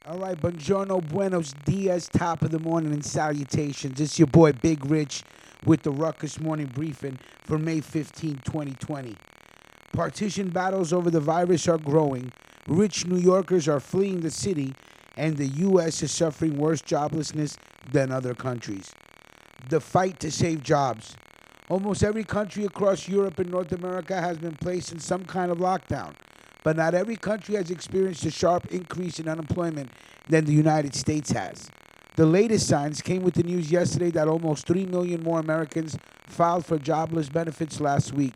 All right, buongiorno, buenos dias, top of the morning and salutations. It's your boy Big Rich with the Ruckus Morning Briefing for May 15, 2020. Partition battles over the virus are growing, rich New Yorkers are fleeing the city, and the U.S. is suffering worse joblessness than other countries. The fight to save jobs. Almost every country across Europe and North America has been placed in some kind of lockdown, but not every country has experienced a sharp increase in unemployment than the United States has. The latest signs came with the news yesterday that almost 3 million more Americans filed for jobless benefits last week.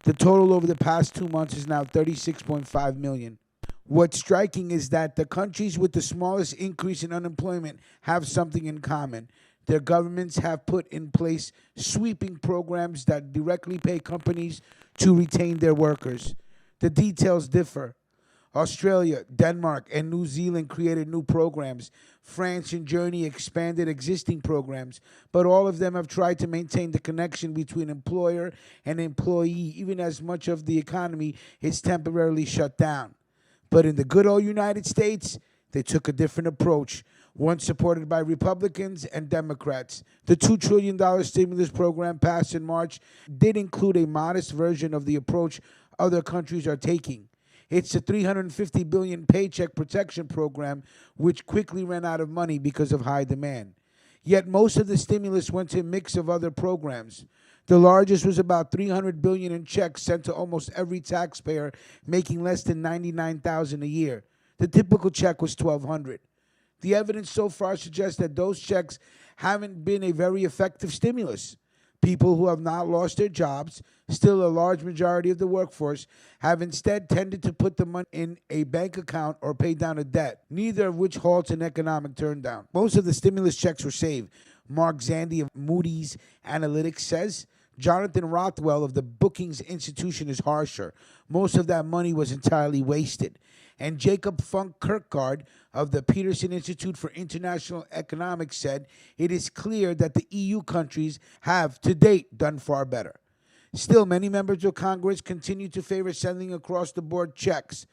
The total over the past 2 months is now 36.5 million. What's striking is that the countries with the smallest increase in unemployment have something in common. Their governments have put in place sweeping programs that directly pay companies to retain their workers. The details differ. Australia, Denmark, and New Zealand created new programs. France and Germany expanded existing programs, but all of them have tried to maintain the connection between employer and employee, even as much of the economy is temporarily shut down. But in the good old United States, they took a different approach, one supported by Republicans and Democrats. The $2 trillion stimulus program passed in March did include a modest version of the approach other countries are taking. It's the $350 billion Paycheck Protection Program, which quickly ran out of money because of high demand. Yet most of the stimulus went to a mix of other programs. The largest was about $300 billion in checks sent to almost every taxpayer making less than $99,000 a year. The typical check was $1,200. The evidence so far suggests that those checks haven't been a very effective stimulus. People who have not lost their jobs, still a large majority of the workforce, have instead tended to put the money in a bank account or pay down a debt, neither of which halts an economic turndown. Most of the stimulus checks were saved. Mark Zandi of Moody's Analytics says. Jonathan Rothwell of the Brookings Institution is harsher. Most of that money was entirely wasted. And Jacob Funk Kirkgard of the Peterson Institute for International Economics said it is clear that the EU countries have, to date, done far better. Still, many members of Congress continue to favor sending across-the-board checks.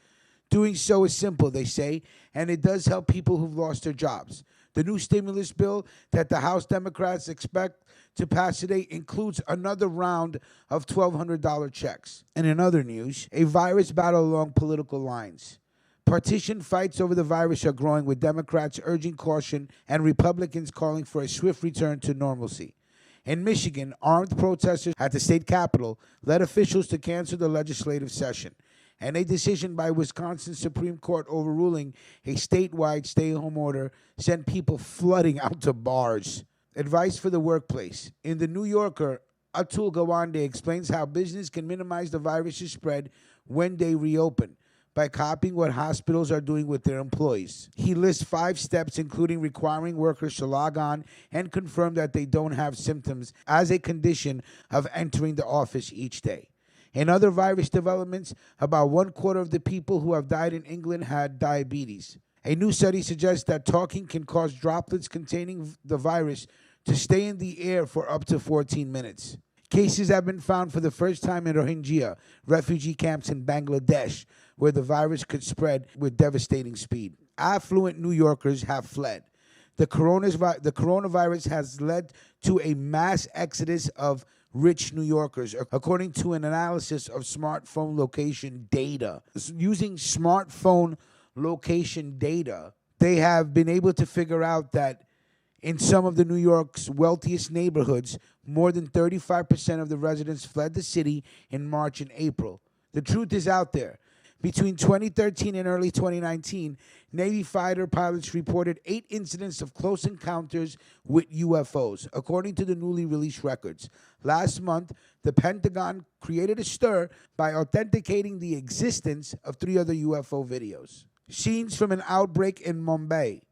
Doing so is simple, they say, and it does help people who've lost their jobs. The new stimulus bill that the House Democrats expect to pass today includes another round of $1,200 checks. And in other news, a virus battle along political lines. Partition fights over the virus are growing, with Democrats urging caution and Republicans calling for a swift return to normalcy. In Michigan, armed protesters at the state capitol led officials to cancel the legislative session, and a decision by Wisconsin's Supreme Court overruling a statewide stay-at-home order sent people flooding out to bars. Advice for the workplace. In The New Yorker, Atul Gawande explains how business can minimize the virus's spread when they reopen by copying what hospitals are doing with their employees. He lists 5 steps, including requiring workers to log on and confirm that they don't have symptoms as a condition of entering the office each day. In other virus developments, about 1/4 of the people who have died in England had diabetes. A new study suggests that talking can cause droplets containing the virus to stay in the air for up to 14 minutes. Cases have been found for the first time in Rohingya refugee camps in Bangladesh, where the virus could spread with devastating speed. Affluent New Yorkers have fled. The coronavirus has led to a mass exodus of rich New Yorkers, according to an analysis of smartphone location data. Using smartphone location data, they have been able to figure out that in some of the New York's wealthiest neighborhoods, more than 35% of the residents fled the city in March and April. The truth is out there. Between 2013 and early 2019, Navy fighter pilots reported 8 incidents of close encounters with UFOs, according to the newly released records. Last month, the Pentagon created a stir by authenticating the existence of 3 other UFO videos. Scenes from an outbreak in Mumbai.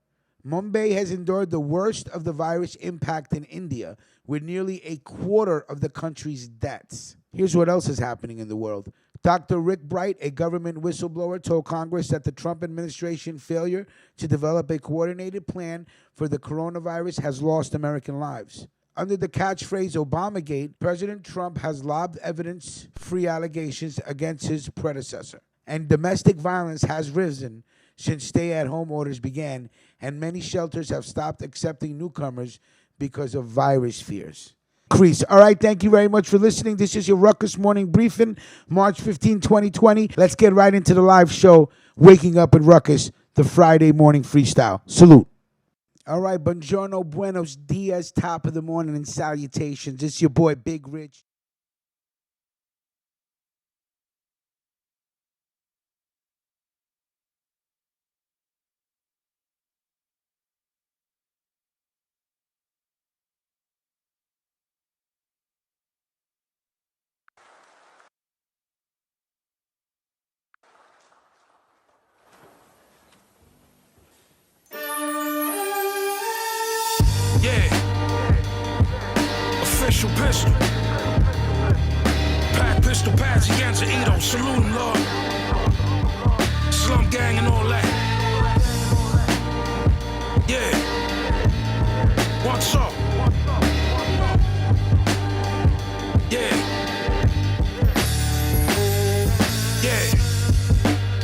Mumbai has endured the worst of the virus impact in India, with nearly 1/4 of the country's deaths. Here's what else is happening in the world. Dr. Rick Bright, a government whistleblower, told Congress that the Trump administration's failure to develop a coordinated plan for the coronavirus has lost American lives. Under the catchphrase Obamagate, President Trump has lobbed evidence-free allegations against his predecessor, and domestic violence has risen since stay-at-home orders began, and many shelters have stopped accepting newcomers because of virus fears. Increase. All right, thank you very much for listening. This is your Ruckus Morning Briefing, March 15, 2020. Let's get right into the live show, Waking Up with Ruckus, the Friday morning freestyle. Salute. All right, buongiorno, buenos dias, top of the morning and salutations. It's your boy Big Rich. Yeah, official pistol. Pack pistol, Pazienza, Edo, salute him, Lord. Slum gang and all that. Yeah, what's up? Yeah, yeah.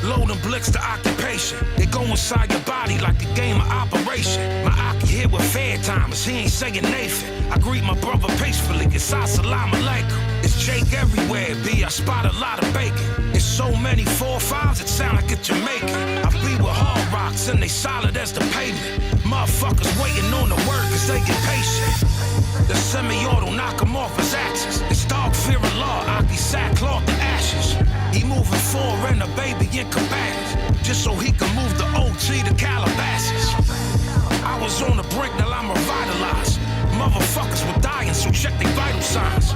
Loading blicks to occupation. They go inside your body like a game of operation. My Aki here with fair timers, he ain't saying Nathan. I greet my brother peacefully, it's Assalamu alaikum. It's Jake everywhere, B, I spot a lot of bacon. It's so many 4-5s, it sound like a Jamaican. I be with hard rocks and they solid as the pavement. Motherfuckers waiting on the word cause they get patient. The semi-auto knock him off his axis. It's dog fear of law, Aki sackcloth to ashes. He moving forward and a baby in cabanas, just so he can move the OT to Calabasas. I was on the brink, now I'm revitalized. Motherfuckers were dying, so check their vital signs.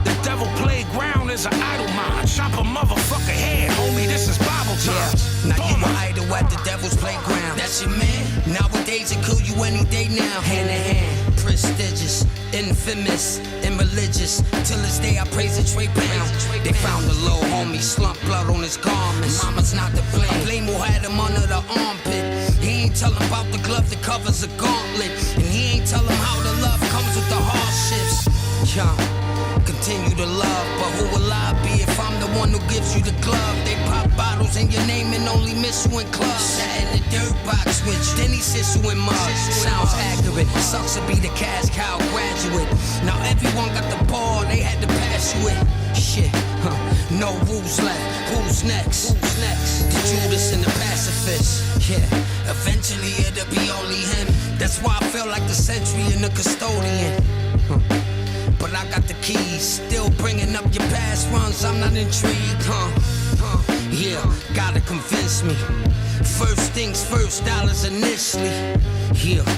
The devil playground is an idle mind. Chop a motherfucker head, homie, this is Bible times. Yeah. Now you an idol at the devil's playground. That's your man. Nowadays it kill you any day now. Hand in hand, prestigious, infamous, and religious. Till this day I praise the Trey Brown. They found a little homie, slumped blood on his garments. Mama's not to blame. Blame who had him under the armpit. He ain't tell him about the glove that covers a gauntlet. And he ain't tell him how the love comes with the hardships. Yeah. Continue to love, but who will I be if I'm the one who gives you the glove? They pop bottles in your name and only miss you in clubs. Sat in the dirt box with you, then he sits you in mud. Sounds accurate, sucks to be the cash cow graduate. Now everyone got the ball, they had to pass you it. Shit, no rules left, who's next? The Judas and the pacifist. Yeah, eventually it'll be only him. That's why I feel like the sentry and the custodian. But I got the keys, still bringing up your past runs, I'm not intrigued, yeah, gotta convince me. First things first, dollars initially. Yeah,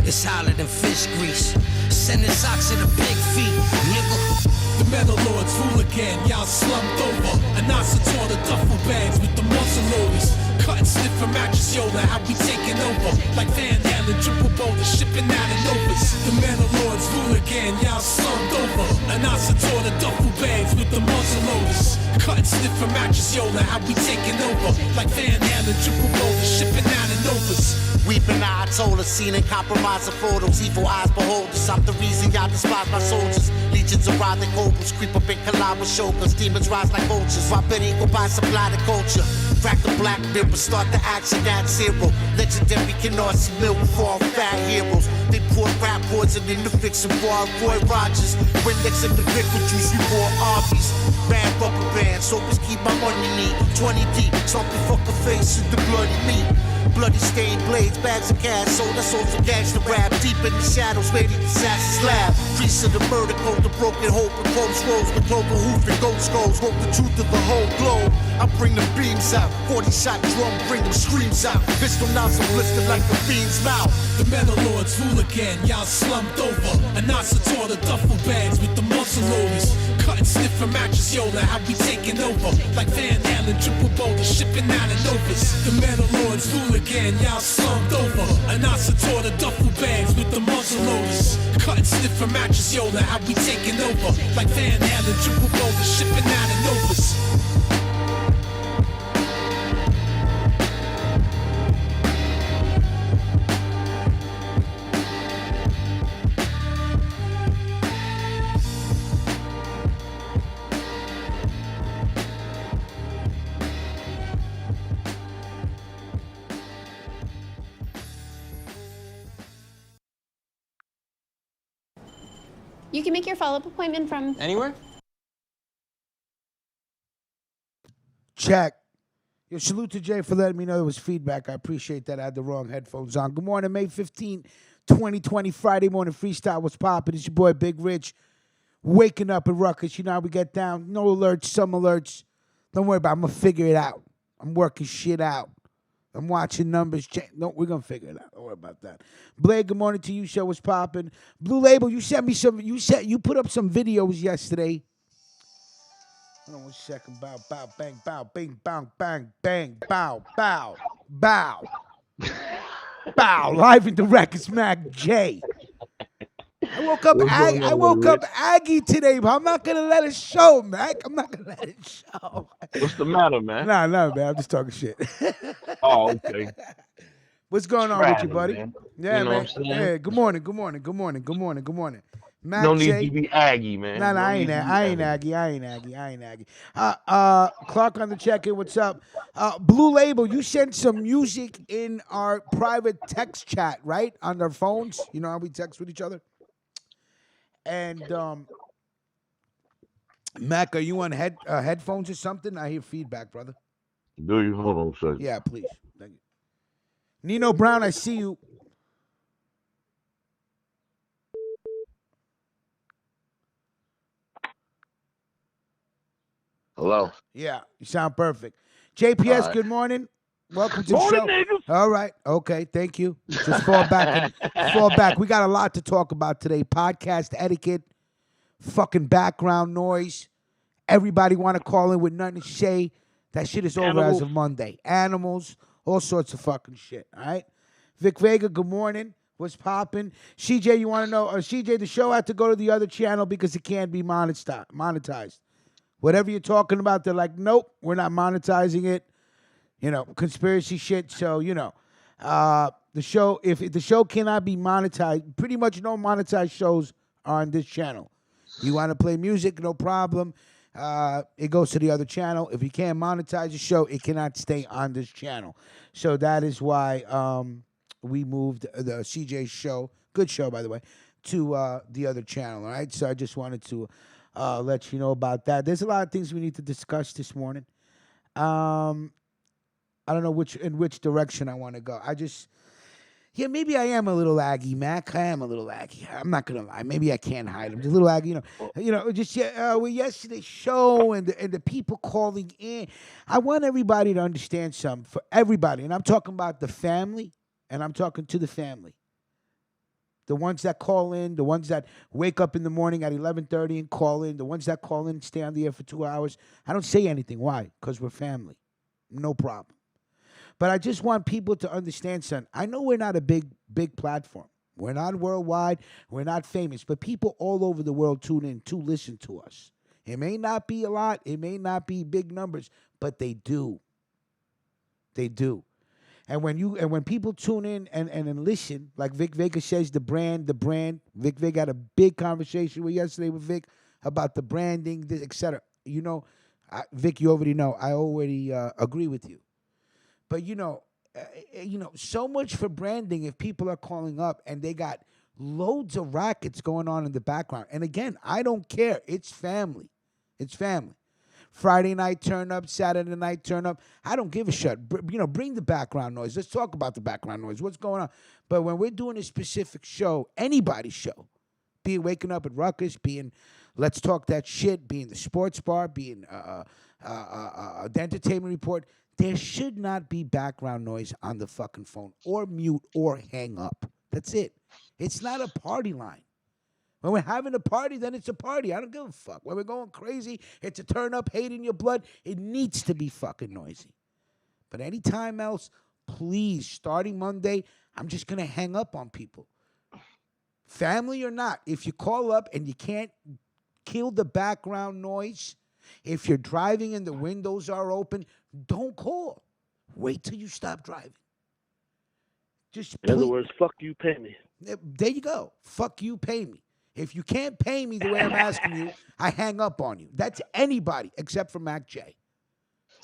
it's hotter than fish grease. Sending socks to the big feet, nigga. The metal lords rule again, y'all slumped over. An tore the duffel bags with the muscle loaders. Cut and snip from mattress Yola, how we taking over. Like Van Halen, triple bowler, shipping out of Novas. The metal lords rule again, y'all slumped over. An tore the duffel bags with the muzzle loaders. Cut and snip from mattress Yola, how we taking over. Like Van Halen, triple bowler, shipping out of Novas. Weeping eye told us, seen and compromising photos. Evil eyes behold us, I'm the reason y'all despise my soldiers. Legions of writhing cobras creep up and collide with shoguns. Demons rise like vultures, while Betty go by supply the culture. Crack the black mirror, start the action at zero. Legendary cannot see mill before fat heroes. They pour rap poison in the fix and bar Roy Rogers. Windex and the liquid juice, we pour armies. Bad rubber bands, so just keep my money neat. 20 deep, something fuck a face in the bloody meat. Bloody stained blades, bags of cash, sold us all for gangster rap. Deep in the shadows, waiting to assassin's lab. Priest of the murder code, the broken hope and post rolls with global hoof and gold skulls. Hope the truth of the whole globe. I bring the beams out, 40 shot drum, bring them screams out. Pistol nozzle blistered like the fiend's mouth. The metal lords rule again, y'all slumped over. An tore the duffel bags with the muscle loaders. Cut and snip from mattress Yola, how we taking over. Like Van Halen, triple bowler, shipping out of Novas. The metal lords rule again, y'all slumped over. An tore the duffel bags with the muzzle loaders. Cut and snip from mattress Yola, how we taking over. Like Van Halen, triple bowler, shipping out of Novas. You can make your follow-up appointment from Anywhere? Check. Yo, salute to Jay for letting me know there was feedback. I appreciate that. I had the wrong headphones on. Good morning, May 15, 2020, Friday morning freestyle. What's poppin'? It's your boy Big Rich. Waking up at Ruckus. You know how we get down. No alerts, some alerts. Don't worry about it. I'm going to figure it out. I'm working shit out. I'm watching numbers change. No, we're going to figure it out. Don't worry about that. Blade, good morning to you. Show was popping. Blue Label, you sent me some. You put up some videos yesterday. Hold on 1 second. Bow, bow, bang, bow, bing, bang, bang, bang, bow, bow, bow. Bow. Live and direct. It's Mac J. I woke up Aggie today, but I'm not gonna let it show, Mac. I'm not gonna let it show. What's the matter, man? Nah, man. I'm just talking shit. Oh, okay. What's going on with you, buddy? Man. Yeah, you know man. What I'm saying? Yeah, good morning. Mac No need J. to be Aggie, man. Nah, I ain't Aggie. Clark on the check-in. What's up? Blue Label, you sent some music in our private text chat, right? On our phones. You know how we text with each other? And Mac, are you on headphones or something? I hear feedback, brother. Do you? Hold on a second. Yeah, please. Thank you. Nino Brown, I see you. Hello? Yeah, you sound perfect. JPS, right. Good morning. Welcome to the Morning, show. niggas. All right. Okay. Thank you. Just fall back. Fall back. We got a lot to talk about today. Podcast etiquette, fucking background noise. Everybody want to call in with nothing to say. That shit is over as of Monday. Animals, all sorts of fucking shit. All right. Vic Vega, good morning. What's popping? CJ, you want to know? CJ, the show had to go to the other channel because it can't be monetized. Whatever you're talking about, they're like, nope, we're not monetizing it. You know, conspiracy shit. So, you know, the show, if the show cannot be monetized, pretty much no monetized shows are on this channel. You want to play music, no problem. It goes to the other channel. If you can't monetize the show, it cannot stay on this channel. So that is why we moved the CJ show, good show, by the way, to the other channel, all right? So I just wanted to let you know about that. There's a lot of things we need to discuss this morning. I don't know in which direction I want to go. Maybe I am a little Aggie, Mac. I am a little Aggie. I'm not gonna lie. Maybe I can't hide them. Just a little Aggie, just yesterday's show and the people calling in. I want everybody to understand something, for everybody, and I'm talking about the family, and I'm talking to the family. The ones that call in, the ones that wake up in the morning at 11:30 and call in, the ones that call in and stay on the air for 2 hours. I don't say anything. Why? Because we're family. No problem. But I just want people to understand something. I know we're not a big platform. We're not worldwide. We're not famous. But people all over the world tune in to listen to us. It may not be a lot. It may not be big numbers. But they do. They do. And when people tune in and listen, like Vic Vega says, the brand. Vic Vega had a big conversation yesterday with Vic about the branding, etc. You know, Vic, you already know. I already agree with you. But so much for branding. If people are calling up and they got loads of rackets going on in the background, and again, I don't care. It's family. It's family. Friday night turn up, Saturday night turn up. I don't give a shit. Bring the background noise. Let's talk about the background noise. What's going on? But when we're doing a specific show, anybody's show, be it Waking Up at Ruckus, being Let's Talk That Shit, being the Sports Bar, being the Entertainment Report, there should not be background noise on the fucking phone, or mute, or hang up. That's it. It's not a party line. When we're having a party, then it's a party. I don't give a fuck. When we're going crazy, it's a turn up, hate in your blood. It needs to be fucking noisy. But anytime else, please, starting Monday, I'm just going to hang up on people. Family or not, if you call up and you can't kill the background noise, if you're driving and the windows are open, don't call. Wait till you stop driving. In other words, fuck you, pay me. There you go. Fuck you, pay me. If you can't pay me the way I'm asking you, I hang up on you. That's anybody except for Mac J.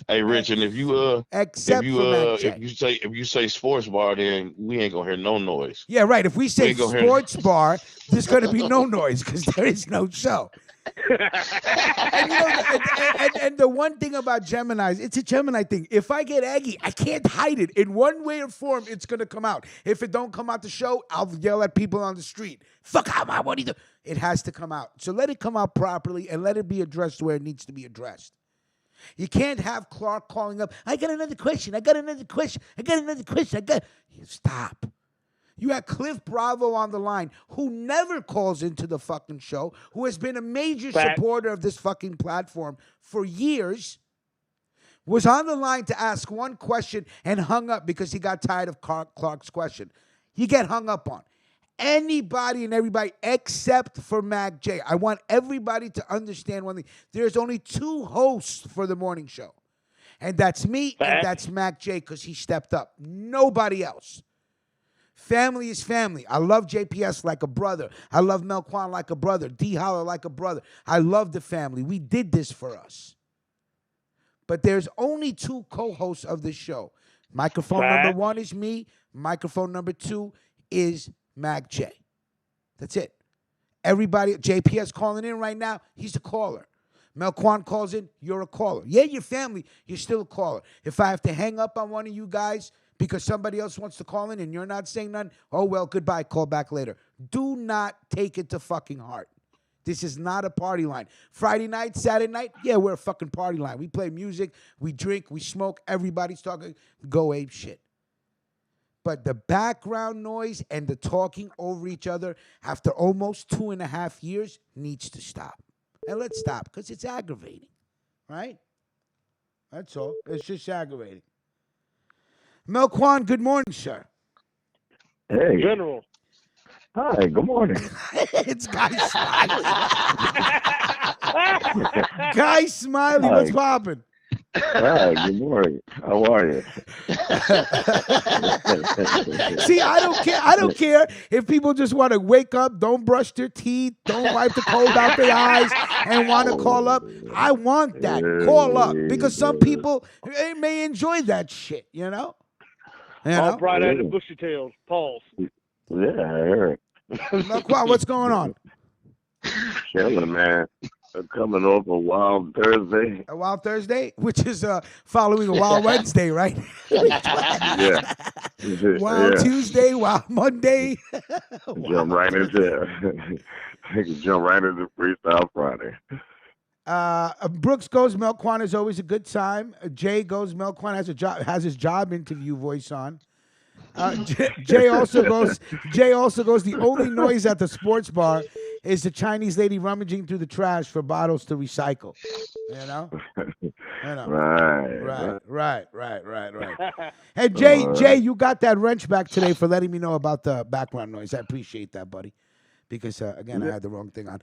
Hey, Rich, and if Except for Mac J. if you say sports bar, then we ain't gonna hear no noise. Yeah, right. If we say ain't gonna hear- sports bar, there's going to be no noise because there is no show. And you know, and the one thing about Geminis, it's a Gemini thing. If I get aggy, I can't hide it. In one way or form, it's gonna come out. If it don't come out the show, I'll yell at people on the street. Fuck out, man! What are you doing? It has to come out. So let it come out properly and let it be addressed where it needs to be addressed. You can't have Clark calling up. I got another question. Stop. You had Cliff Bravo on the line, who never calls into the fucking show, who has been a major supporter of this fucking platform for years, was on the line to ask one question and hung up because he got tired of Clark's question. You get hung up on. Anybody and everybody except for Mac J. I want everybody to understand one thing. There's only 2 hosts for the morning show. And that's me and that's Mac J because he stepped up. Nobody else. Family is family. I love JPS like a brother. I love Melquan like a brother. D Holler like a brother. I love the family. We did this for us. But there's only 2 co-hosts of this show. Microphone number 1 is me. Microphone number 2 is Mac J. That's it. Everybody, JPS calling in right now, he's a caller. Melquan calls in, you're a caller. Yeah, your family, you're still a caller. If I have to hang up on one of you guys because somebody else wants to call in and you're not saying nothing, oh, well, goodbye, call back later. Do not take it to fucking heart. This is not a party line. Friday night, Saturday night, yeah, we're a fucking party line. We play music, we drink, we smoke, everybody's talking, go ape shit. But the background noise and the talking over each other after almost 2.5 years needs to stop. And let's stop, because it's aggravating, right? That's all. It's just aggravating. Melquan, good morning, sir. Hey. General. Hi, good morning. It's Guy Smiley. Guy Smiley, what's poppin'? Hi, good morning. How are you? See, I don't care. I don't care if people just want to wake up, don't brush their teeth, don't wipe the cold out their eyes, and want to call up. I want that. Call up. Because some people may enjoy that shit, you know? All bright-eyed and bushy tails. Pause. Yeah, I heard. Melquan, what's going on? Chilling, man. Coming over Wild Thursday. A Wild Thursday, which is following a Wild Wednesday, right? Yeah. Wild Tuesday, Wild Monday. Jump right into Freestyle Friday. Brooks goes, Melquan is always a good time. Jay goes, Melquan has his job interview voice on. Jay also goes, the only noise at the sports bar is the Chinese lady rummaging through the trash for bottles to recycle. You know? Right. Hey, Jay, you got that wrench back today for letting me know about the background noise. I appreciate that, buddy. Because, again, I had the wrong thing on.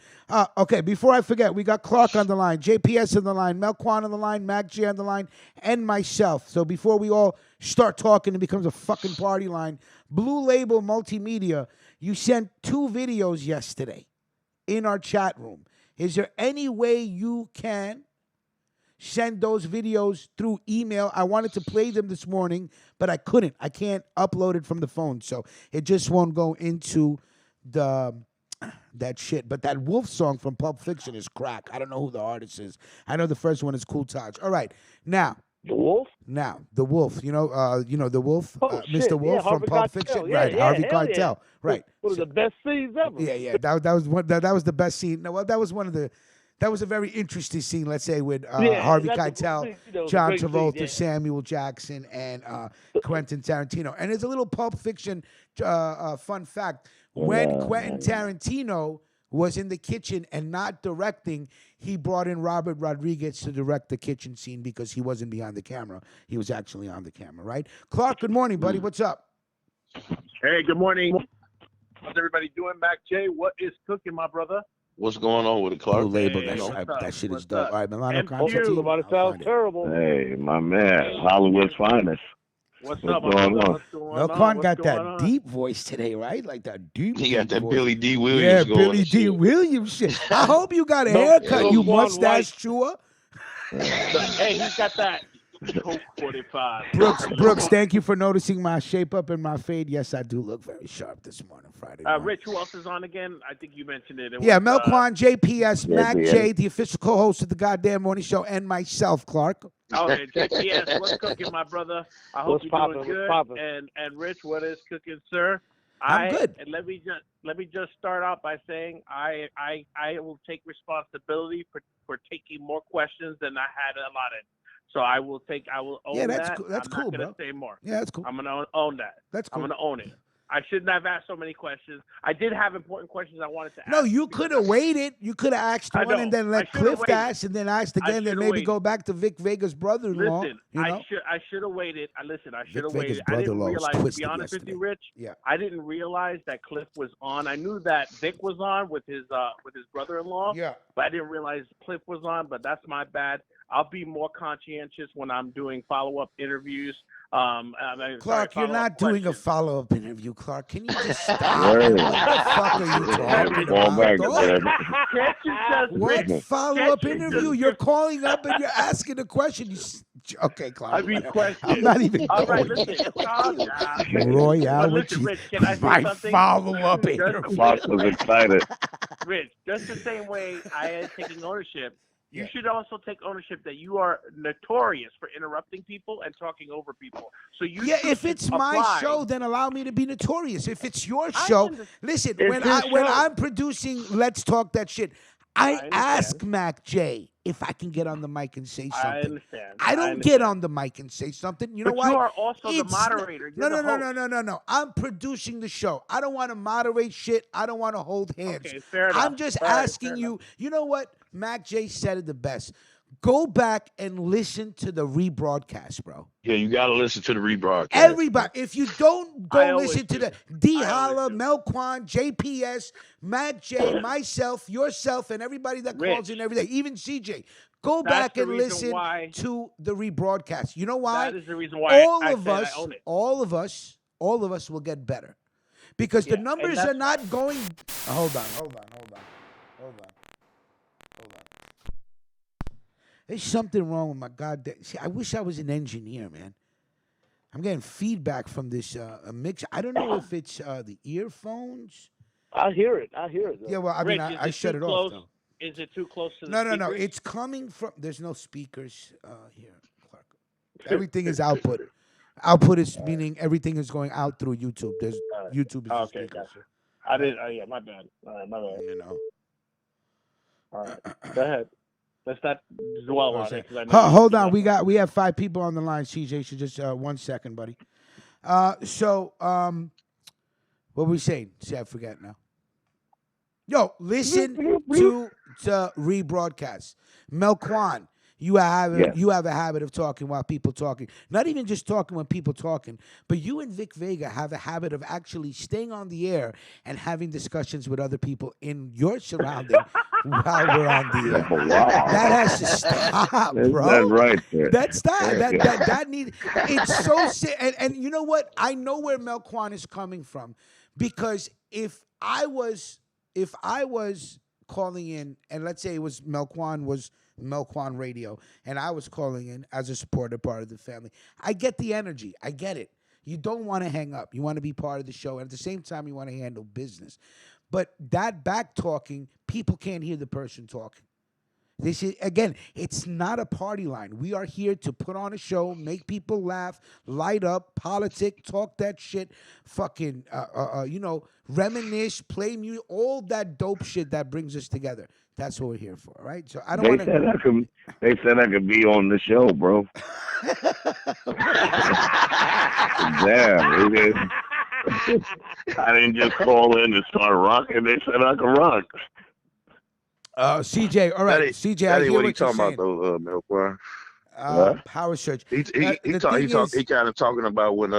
Okay, before I forget, we got Clark on the line, JPS on the line, Melquan on the line, Mac J on the line, and myself. So before we all start talking, it becomes a fucking party line. Blue Label Multimedia, you sent 2 videos yesterday in our chat room. Is there any way you can send those videos through email? I wanted to play them this morning, but I couldn't. I can't upload it from the phone, so it just won't go into that shit. But that Wolf song from Pulp Fiction is crack. I don't know who the artist is. I know the first one is Cool Taj. All right, now. The Wolf? Now, the Wolf. You know the Wolf, Mr. Wolf from Pulp Fiction, yeah, right? Yeah, Harvey Keitel, yeah. right? One of the best scenes ever. Yeah. That was one. That was the best scene. No, well, that was one of the. That was a very interesting scene. Let's say with Harvey Keitel, John Travolta, scene, Samuel Jackson, and Quentin Tarantino. And there's a little Pulp Fiction fun fact. When Quentin Tarantino was in the kitchen and not directing, he brought in Robert Rodriguez to direct the kitchen scene because he wasn't behind the camera. He was actually on the camera, right? Clark, good morning, buddy. What's up? Hey, good morning. How's everybody doing? Mac J, what is cooking, my brother? What's going on with it, Clark? Blue Label, Hey, that shit is what's dope. up? All right, Milano And Constantine. you. Somebody sounds terrible. Hey, my man, Hollywood's finest. What's What's up, my going brother? on? What's going Melquan on? got What's that going on? deep voice today, right? Like that deep. He got that voice. Billy D. Williams Yeah, going. Billy and D. shit. Williams shit. I hope you got a haircut, you Melquan mustache chewer. Hey, he's got that. Coke 45. Brooks, thank you for noticing my shape up and my fade. Yes, I do look very sharp this morning, Friday morning. Rich, who else is on again? I think you mentioned it. Yeah, Melquan, JPS, Mac JPS. J, the official co-host of the goddamn morning show, and myself, Clark. Okay, JPS, what's cooking, my brother? I hope What's you're poppin', doing what's good. poppin'? And Rich, what is cooking, sir? I'm good. And let me just start out by saying I will take responsibility for taking more questions than I had allotted. So I will own Yeah, that's that. cool. That's I'm cool, not gonna bro. say more. Yeah, that's cool. I'm gonna own that. That's cool. I'm gonna own it. I shouldn't have asked so many questions. I did have important questions I wanted to ask. No, you could have waited. You could have asked I one and know. then I let should've Cliff waited. ask and then asked again, then should've maybe waited. go back to Vic Vega's brother-in-law. Listen, you know? I should have waited. Listen, I should have Vic Vega's waited. I didn't brother-in-law was realize, to be twisted honest with you, yesterday. Rich. Yeah. I didn't realize that Cliff was on. I knew that Vic was on with his brother-in-law. Yeah. But I didn't realize Cliff was on. But that's my bad. I'll be more conscientious when I'm doing follow-up interviews. Clark, you're not doing a follow-up interview, Clark. Can you just stop? Right. What the fuck are you talking Fall about, back, dog? man. Can't you just What Rich, follow-up can't you interview? just- You're calling up and you're asking a question. Okay, Clark. I mean, question. I'm not even All right, going listen, calm down. Royale, But which listen, is Rich, can I say my something? follow-up Just- interview. Fox was excited. Rich, just the same way I am taking ownership, you should also take ownership that you are notorious for interrupting people and talking over people. So you Yeah, should if it's my apply- show, then allow me to be notorious. If it's your I show, understand. listen. It's When his show. I'm producing Let's Talk That Shit, I understand. ask Mac J if I can get on the mic and say something. I understand. I don't get on the mic and say something. You know But why? you are also the It's moderator. No, You're no, the no, host. no, no, no, no. I'm producing the show. I don't want to moderate shit. I don't want to hold hands. Okay, fair enough. I'm just All right, asking fair you. You know what? Mac J said it the best. Go back and listen to the rebroadcast, bro. Yeah, you got to listen to the rebroadcast. Everybody, if you don't I go always listen to do. the D I Holla, always do. Melquan, JPS, Mac J, myself, yourself, and everybody that calls Rich. in every day, even CJ, go That's back the and reason listen why- to the rebroadcast. You know why? That is the reason why all I of said I us, own it. all of us will get better because Yeah, the and numbers that's- are not going. Hold on. There's something wrong with my goddamn. See, I wish I was an engineer, man. I'm getting feedback from this mix. I don't know if it's the earphones. I hear it. Though. Yeah, well, I mean, Rich, is I it shut too it close? off, though. Is it too close to the No. speakers? It's coming from. There's no speakers here, Clark. Everything is output. Output is meaning everything is going out through YouTube. There's YouTube is the Okay, speakers. gotcha. I didn't. Yeah, my bad. All right, my bad. You know. All right, go ahead. Let's not dwell What on was it. that? 'Cause I know Hold you- on, we have 5 people on the line. CJ, so just 1 second, buddy. What were we saying? See, I forget now. Yo, listen to rebroadcast. Melquan, you have a habit of talking while people talking. Not even just talking when people talking, but you and Vic Vega have a habit of actually staying on the air and having discussions with other people in your surrounding while we're on the air. Wow. That has to stop, Is bro. that right there? That's that need. It's so sick. And you know what? I know where Melquan is coming from, because if I was calling in, and let's say it was Melquan Radio, and I was calling in as a supporter part of the family, I get the energy. I get it. You don't want to hang up. You want to be part of the show, and at the same time, you want to handle business. But that back talking, people can't hear the person talking. This is, again, it's not a party line. We are here to put on a show, make people laugh, light up, politic, talk that shit, fucking, reminisce, play music, all that dope shit that brings us together. That's what we're here for, right? So I don't want to. They said I could be on the show, bro. Damn, they did. I didn't just call in and start rocking. They said I could rock. CJ, all right, CJ, I hear what what he talking you're about though, Melquan. Power search. He The kind thing is- of talking about when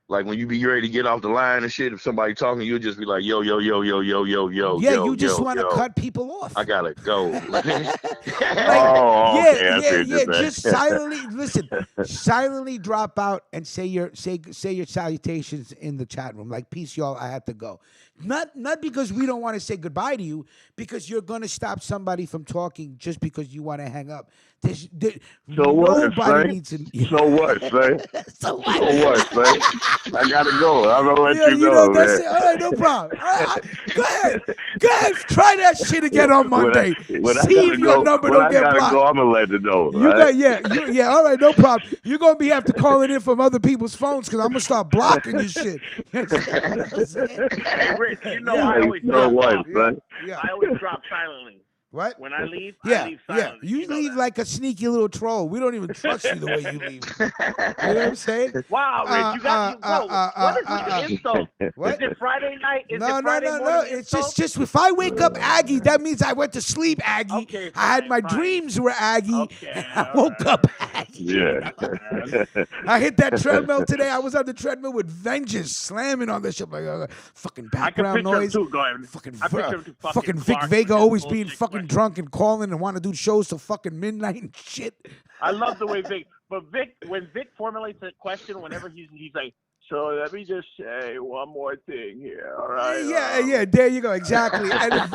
Like when you be ready to get off the line and shit, if somebody talking, you'll just be like, yo, yo, yo, yo, yo, yo, yo, Yeah, yo, you just yo, want to yo. cut people off. I gotta go. Like, Oh, yeah, okay. I see what you're just saying. silently listen, silently drop out and say your salutations in the chat room. Like, peace, y'all. I have to go. Not because we don't want to say goodbye to you, because you're gonna stop somebody from talking just because you want to hang up. So what, nobody Say? needs to. So what, Say? So So what, Say? I gotta go. I'm gonna let you know, that's man. it. All right, no problem. All right, go ahead. Try that shit again on Monday. When I See gotta if your go, number when don't I get gotta blocked. go, I'm gonna let you know. You Right? got yeah. All right, no problem. You're gonna be have to call it in from other people's phones because I'm gonna start blocking your shit. Hey, Rich, you know Yeah. I always So drop what, off. son? Yeah. I always drop silently. What? When I leave, Yeah, I leave yeah. silently. You know leave that. like a sneaky little troll. We don't even trust you the way you leave. You know what I'm saying? Wow, Rich, you got what is with the insult? What? Is it Friday night? Is No. it Friday morning It's insult? just if I wake up Aggie, that means I went to sleep Aggie. Okay, I had my fine. dreams were Aggie. Okay, And I woke up Aggie. Yeah. I hit that treadmill today. I was on the treadmill with vengeance, slamming on this shit like fucking background noise. Too, going. Fucking, I picture him too fucking Vic Clark Vega with always his being bullshit fucking question. drunk and calling and want to do shows till fucking midnight and shit. I love the way Vic, when Vic formulates a question, whenever he's like, so let me just say one more thing here, all right? Yeah, there you go, exactly. And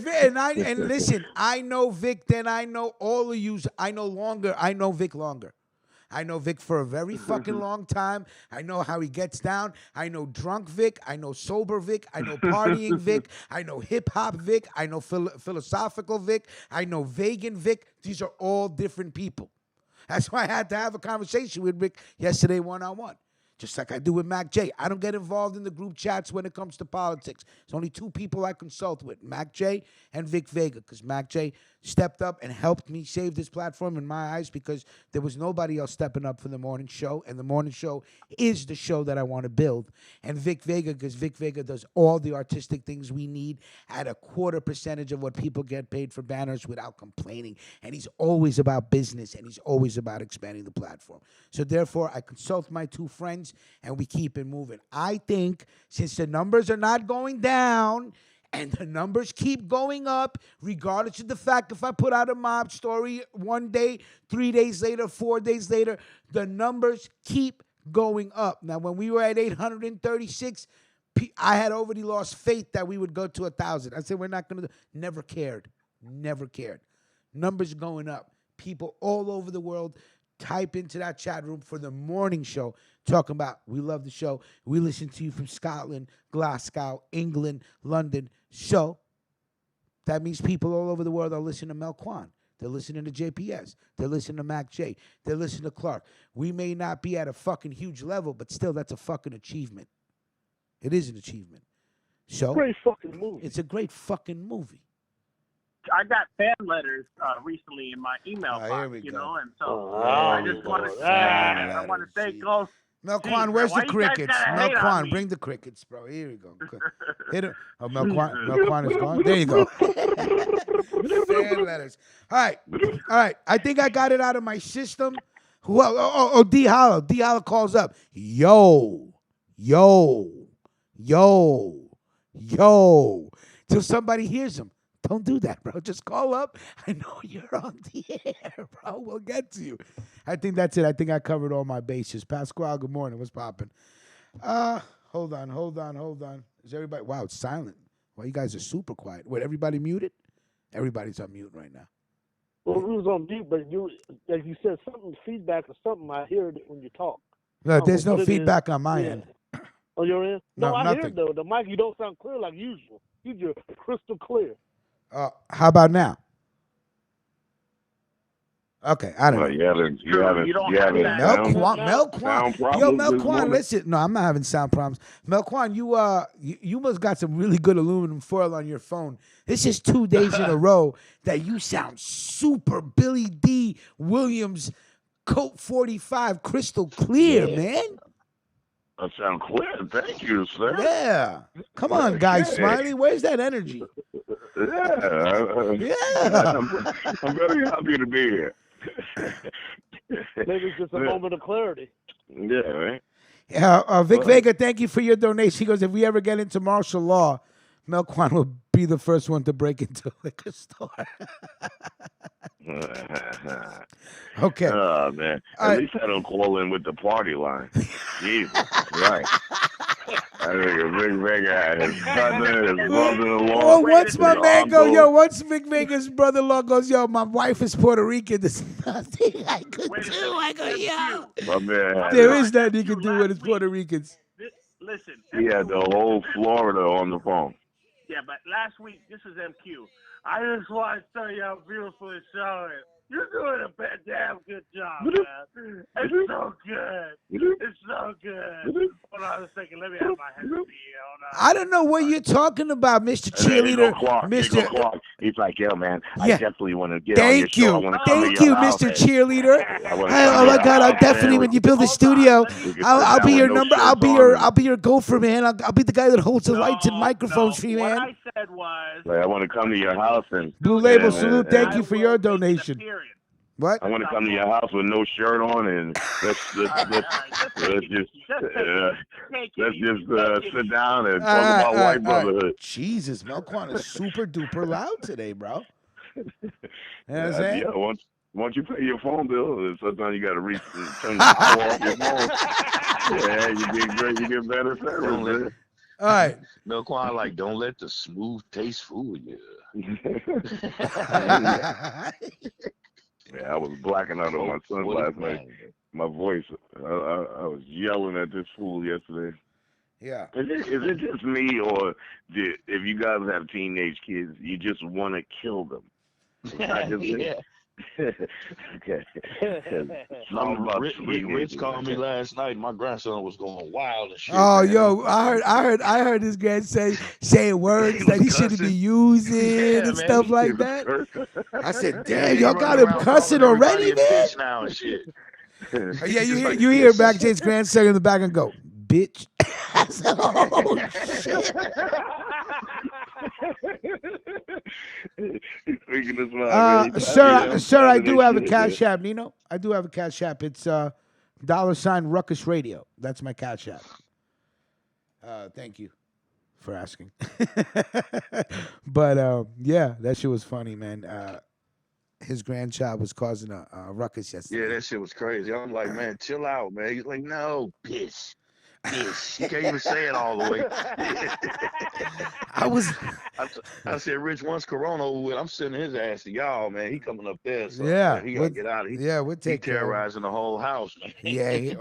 Vic, and listen, I know Vic, then I know all of you. I know Vic longer. I know Vic for a very fucking long time. I know how he gets down. I know drunk Vic. I know sober Vic. I know partying Vic. I know hip hop Vic. I know philosophical Vic. I know vegan Vic. These are all different people. That's why I had to have a conversation with Vic yesterday one-on-one. Just like I do with Mac J. I don't get involved in the group chats when it comes to politics. There's only two people I consult with, Mac J and Vic Vega, because Mac J stepped up and helped me save this platform in my eyes because there was nobody else stepping up for the morning show, and the morning show is the show that I want to build. And Vic Vega, because Vic Vega does all the artistic things we need at a 0.25% of what people get paid for banners without complaining. And he's always about business, and he's always about expanding the platform. So therefore, I consult my two friends, and we keep it moving. I think since the numbers are not going down and the numbers keep going up, regardless of the fact if I put out a mob story one day, 3 days later, 4 days later, the numbers keep going up. Now, when we were at 836, I had already lost faith that we would go to 1,000. I said, we're not going to. Never cared. Numbers going up. People all over the world type into that chat room for the morning show, talking about, we love the show. We listen to you from Scotland, Glasgow, England, London. So that means people all over the world are listening to Mel Kwan. They're listening to JPS. They're listening to Mac J. They're listening to Clark. We may not be at a fucking huge level, but still, that's a fucking achievement. It is an achievement. So Great fucking movie. It's a great fucking movie. I got fan letters recently in my email box, you know, and so I just want to I want to thank all. Melquan, where's the crickets? Melquan, bring the crickets, bro. Here we go. Hit it. Oh, Melquan is gone. There you go. Fan letters. All right. I think I got it out of my system. Who else? Oh, D Hollow. D Hollow calls up. Yo. Till somebody hears him. Don't do that, bro. Just call up. I know you're on the air, bro. We'll get to you. I think that's it. I think I covered all my bases. Pasquale, good morning. What's popping? Hold on. Is everybody? Wow, it's silent. Well, you guys are super quiet. Wait, everybody muted? Everybody's on mute right now. Well, it was on mute, but you, like you said, something feedback or something. I hear it when you talk. No, there's no feedback on my end. Oh, you're in? No, I nothing. hear it, though. The mic, you don't sound clear like usual. You're crystal clear. How about now? Okay, I don't know. You haven't Melquan. Yo, Melquan, listen. No, I'm not having sound problems. Melquan, you must got some really good aluminum foil on your phone. This is 2 days in a row that you sound super Billy D. Williams, Colt 45, crystal clear, man. I sound clear. Thank you, sir. Yeah. Come on, guys. Smiley. Where's that energy? Yeah. I'm very happy to be here. Maybe it's just a moment of clarity. Yeah, right. Vic Vega, thank you for your donation. He goes, if we ever get into martial law, Melquan will be the first one to break into a liquor store. Okay. Oh man! At least I don't call in with the party line. Jesus, right? I think a Big Vega had his cousin, his brother-in-law. Oh, once my man go, uncle. once Vic Vega's brother-in-law goes, yo, my wife is Puerto Rican. There's nothing I could do. I go, yo. My man had There is nothing you can do with his Puerto Ricans. Listen. He had the whole Florida on the phone. Yeah, but last week, this is MQ. I just want to tell you how beautiful the show is. You're doing a damn good job, man. It's so good. It's so good. Hold on a second. Let me have my head. Hold on. I don't know what you're talking about, Mr. Cheerleader. Mr. Clark. He's like, yo, man, I definitely want to get on your Thank you. show. I want to come Thank to you, your house. Mr. Cheerleader. Oh my God! I'll definitely when you build a studio, I'll be your number. I'll be your gopher, man. I'll be the guy that holds the lights and microphones for you, man. What I said was, like, I want to come to your house and Blue Label Salute. Thank you for your donation. What? I want to come to your house with no shirt on and let's just sit down and talk about white brotherhood. Jesus, Melquan is super duper loud today, bro. You know what I'm saying? Yeah, once you pay your phone bill, sometimes you got to turn the power off your phone. Yeah, you get great, you get better service, man. All right. Melquan, like, don't let the smooth taste fool you. Yeah, I was blacking out on my son last night. My voice, I was yelling at this fool yesterday. Yeah. Is it just me, or if you guys have teenage kids, you just want to kill them? Yeah. Okay. Rich called me last night. My grandson was going wild and shit. Oh, man. yo, I heard this guy saying words that he shouldn't be using and stuff like that. I said, damn, y'all got him cussing already, man. Now and shit. Yeah, you hear Backjade's grandson in the back and go, bitch. I said, oh, shit. Sir, I do have a Cash App, Nino. I do have a Cash App. It's $ Ruckus Radio. That's my Cash App. Thank you for asking. But yeah, that shit was funny, man. His grandchild was causing a ruckus yesterday. Yeah, that shit was crazy. I'm like, man, chill out, man. He's like, no, bitch. You can't even say it all the way. I said, Rich, once Corona over with, I'm sending his ass to y'all, man. He coming up there. So, yeah. man, he got to get out. We'll take care. Terrorizing the whole house, man. Yeah,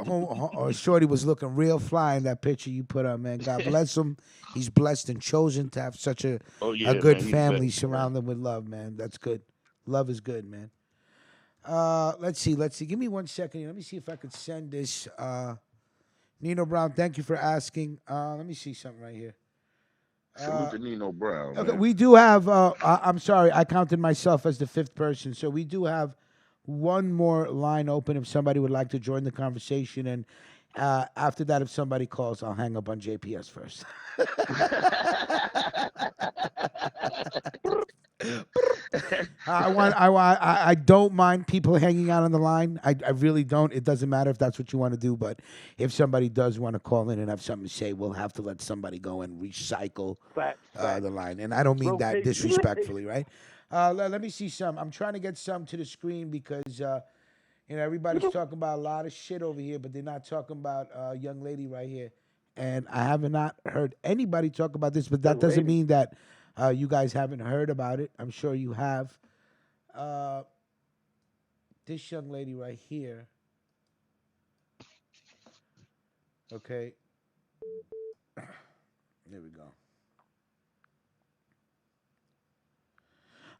Shorty was looking real fly in that picture you put up, man. God bless him. He's blessed and chosen to have such a good family surrounded with love, man. That's good. Love is good, man. Let's see. Give me 1 second. Let me see if I could send this. Nino Brown, thank you for asking. Let me see something right here. Salute to Nino Brown. Okay, we do have, I'm sorry, I counted myself as the 5th person. So we do have one more line open if somebody would like to join the conversation. And after that, if somebody calls, I'll hang up on JPS first. I don't mind people hanging out on the line. I really don't. It doesn't matter if that's what you want to do. But if somebody does want to call in and have something to say, we'll have to let somebody go and recycle the line. And I don't mean that disrespectfully, right? Let me see some. I'm trying to get some to the screen because everybody's talking about a lot of shit over here, but they're not talking about a young lady right here. And I have not heard anybody talk about this, but that doesn't mean that you guys haven't heard about it. I'm sure you have. This young lady right here. Okay. There we go.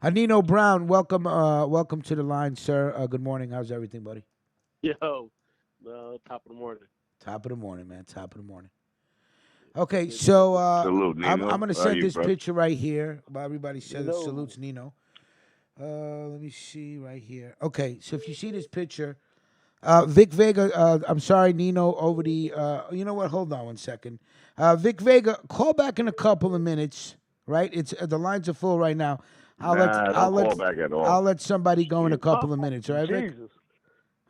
Nino Brown, welcome to the line, sir. Good morning. How's everything, buddy? Yo, top of the morning. Top of the morning, man. Top of the morning. Okay, so Salute, I'm going to send this picture right here. Everybody says salutes Nino. Let me see right here. Okay, so if you see this picture, Vic Vega, I'm sorry, Nino, over the, you know what? Hold on 1 second. Vic Vega, call back in a couple of minutes, right? It's the lines are full right now. I'll let somebody go in a couple of minutes, all right, Vic? Jesus.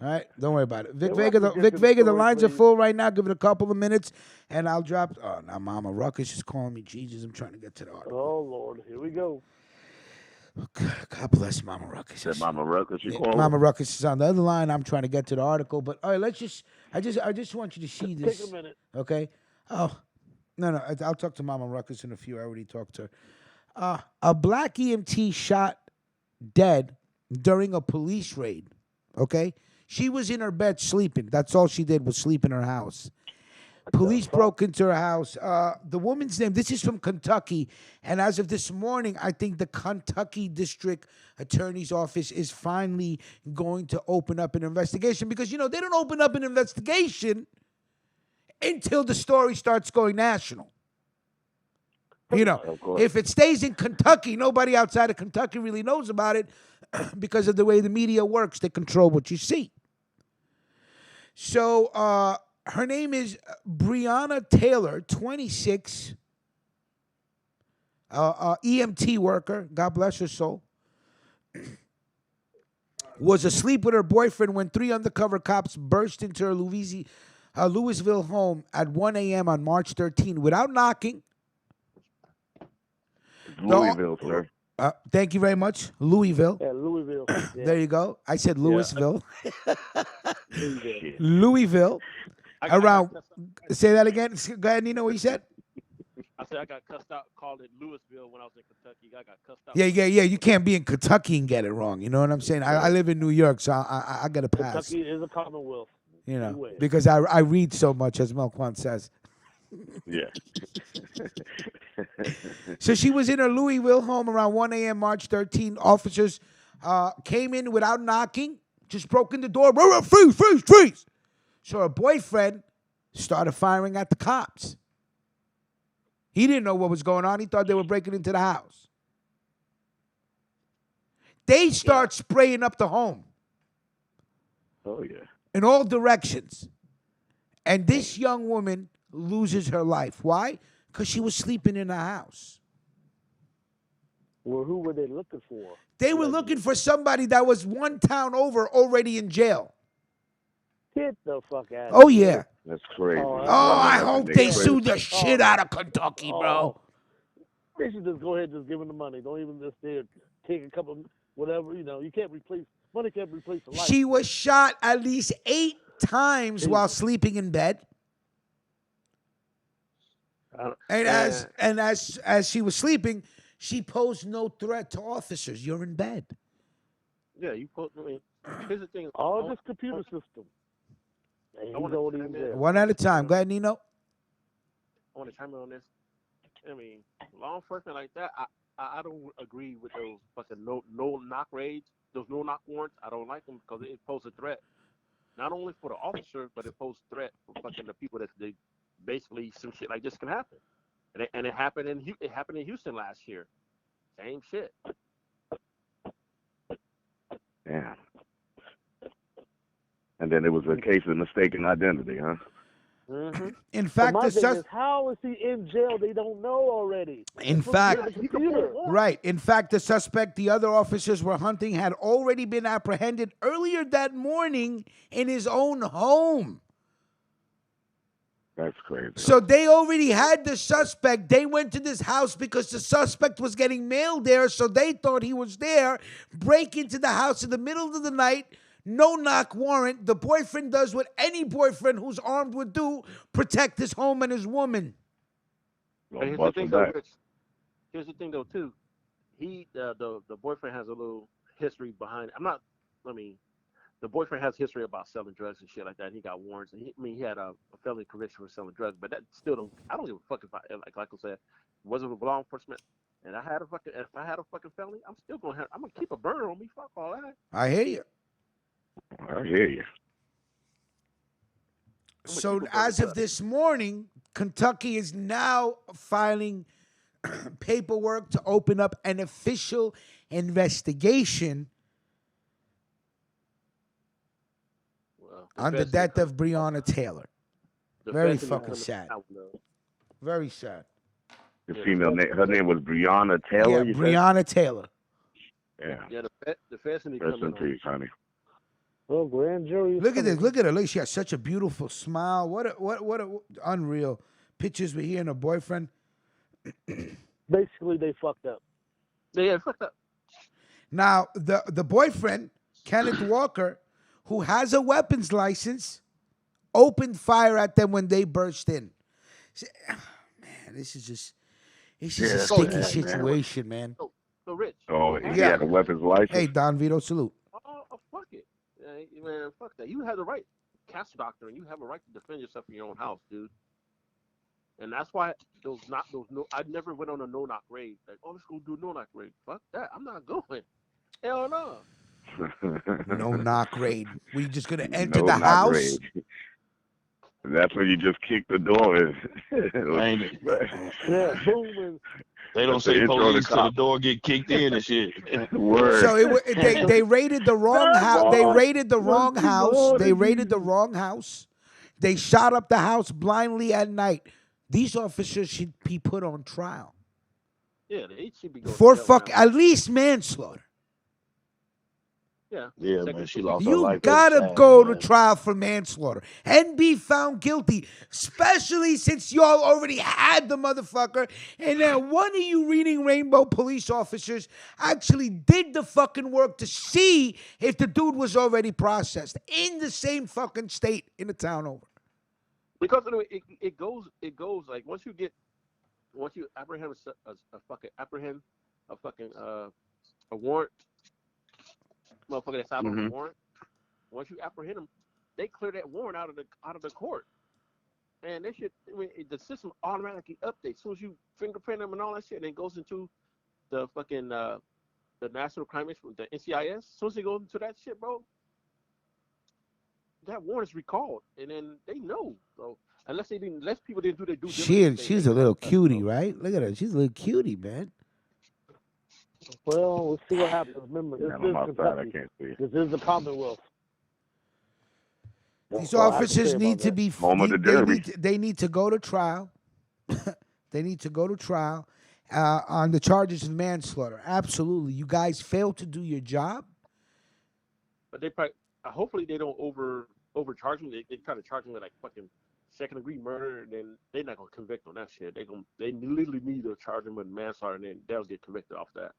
All right, don't worry about it. Vic Yeah, Vega, we'll have to Vic get Vega, the the story, lines are please. full right now. Give it a couple of minutes, and I'll drop. Oh, now Mama Ruckus is calling me. Jesus, I'm trying to get to the article. Oh Lord, here we go. God bless Mama Ruckus. Said Mama Ruckus, you Yeah, call Mama her? Ruckus is on the other line. I'm trying to get to the article, but all right, let's just. I just want you to see this. Take a minute. Okay. Oh, no. I'll talk to Mama Ruckus in a few. I already talked to her. A black EMT shot dead during a police raid. Okay. She was in her bed sleeping. That's all she did was sleep in her house. Police broke into her house. The woman's name, this is from Kentucky. And as of this morning, I think the Kentucky District Attorney's Office is finally going to open up an investigation because, they don't open up an investigation until the story starts going national. If it stays in Kentucky, nobody outside of Kentucky really knows about it because of the way the media works. They control what you see. So, her name is Breonna Taylor, 26, EMT worker. God bless her soul. Was asleep with her boyfriend when 3 undercover cops burst into her Louisville home at 1 a.m. on March 13 without knocking. Louisville, sir. Thank you very much. Louisville. Yeah, Louisville. Yeah. There you go. I said Louisville. Louisville. Louisville. Say that again. Go ahead, Nino, what you said? I said I got cussed out, called it Louisville when I was in Kentucky. I got cussed out. Yeah. You can't be in Kentucky and get it wrong. You know what I'm saying? I live in New York, so I got to pass. Kentucky is a commonwealth. Because I read so much, as Melquan says. Yeah. So she was in her Louisville home around 1 a.m. March 13. Officers came in without knocking, just broke in the door. Freeze. So her boyfriend started firing at the cops. He didn't know what was going on. He thought they were breaking into the house. They start spraying up the home. Oh, yeah. In all directions. And this young woman loses her life. Why? Because she was sleeping in the house. Well, who were they looking for? They were looking for somebody that was one town over already in jail. Get the fuck out of Oh, here. yeah. That's crazy. I hope they sue the shit out of Kentucky, bro. They should just go ahead and just give them the money. Don't even just take a couple, whatever, you can't replace, money can't replace a life. She was shot at least 8 times while sleeping in bed. And as she was sleeping, she posed no threat to officers. You're in bed. Yeah, here's the thing. All this computer system. And he's already in there. One at a time. Go ahead, Nino. I want to chime in on this. I mean, law enforcement like that, I don't agree with those fucking no knock raids, those no knock warrants. I don't like them because it poses a threat, not only for the officer, but it poses a threat for fucking the people that they basically some shit like this can happen, and it happened in Houston last year, same shit. Yeah. And then it was a case of mistaken identity, huh? Mm-hmm. In fact, how is he in jail? They don't know already. In fact, the suspect the other officers were hunting had already been apprehended earlier that morning in his own home. That's crazy. So they already had the suspect. They went to this house because the suspect was getting mail there, so they thought he was there. Break into the house in the middle of the night. No knock warrant. The boyfriend does what any boyfriend who's armed would do: protect his home and his woman. But here's the thing, though, Rich. Here's the thing, though, too. The boyfriend has a little history behind. The boyfriend has history about selling drugs and shit like that. He got warrants. And he had a felony conviction for selling drugs. But that still don't. I don't give a fuck if like I said, wasn't with law enforcement. And if I had a fucking felony, I'm gonna keep a burner on me. Fuck all that. I hear you. So as of this morning, Kentucky is now filing paperwork to open up an official investigation on the death of Breonna Taylor. Very fucking sad. Very sad. The female name, her name was Breonna Taylor. Yeah, Breonna Taylor. Yeah. Yeah, the feds need to Rest come in peace, honey. Well, grand jury. Look at this. Look at her. Look, she has such a beautiful smile. What a unreal pictures with her and her boyfriend. Basically, they fucked up. Yeah, fucked up. Now the boyfriend, Kenneth Walker, who has a weapons license, opened fire at them when they burst in. See, man, this is just a sticky situation, man. So Rich. Oh, he had a weapons license. Hey, Don Vito, salute. Oh, fuck it. Man, fuck that. You have the right, castle doctor, and you have a right to defend yourself in your own house, dude. And that's why I never went on a no-knock raid. Like, oh, let's go do a no-knock raid. Fuck that. I'm not going. Hell no. No knock raid. We just gonna enter the house. Raid. That's when you just kick the door in. Yeah, boom. They don't say police till the door get kicked in and shit. Word. So they raided the wrong house. They raided the wrong house. They raided the wrong house. They shot up the house blindly at night. These officers should be put on trial. Yeah, they should be going for at least manslaughter. Yeah, man, she lost her life. You gotta go to trial for manslaughter and be found guilty, especially since y'all already had the motherfucker. And then one of you Reading Rainbow police officers actually did the fucking work to see if the dude was already processed in the same fucking state in the town over. Because it goes like once you apprehend a warrant. Motherfucker that's out on the warrant. Once you apprehend them, they clear that warrant out of the court, and they should. The system automatically updates as soon as you fingerprint them and all that shit. And it goes into the fucking the National Crime Insurance, the NCIS. As soon as they go into that shit, bro, that warrant is recalled, and then they know. So unless people didn't do their due diligence. She's a little cutie, right? Look at her. She's a little cutie, man. Well, we'll see what happens. Remember, this is Kentucky. This is the Commonwealth. These officers need to be. They need to go to trial. They need to go to trial on the charges of manslaughter. Absolutely, you guys failed to do your job. But they probably, hopefully, they don't overcharge them. They try to charge them with like fucking second-degree murder, and then they're not gonna convict on that shit. They literally need to charge them with manslaughter, and then they'll get convicted off that.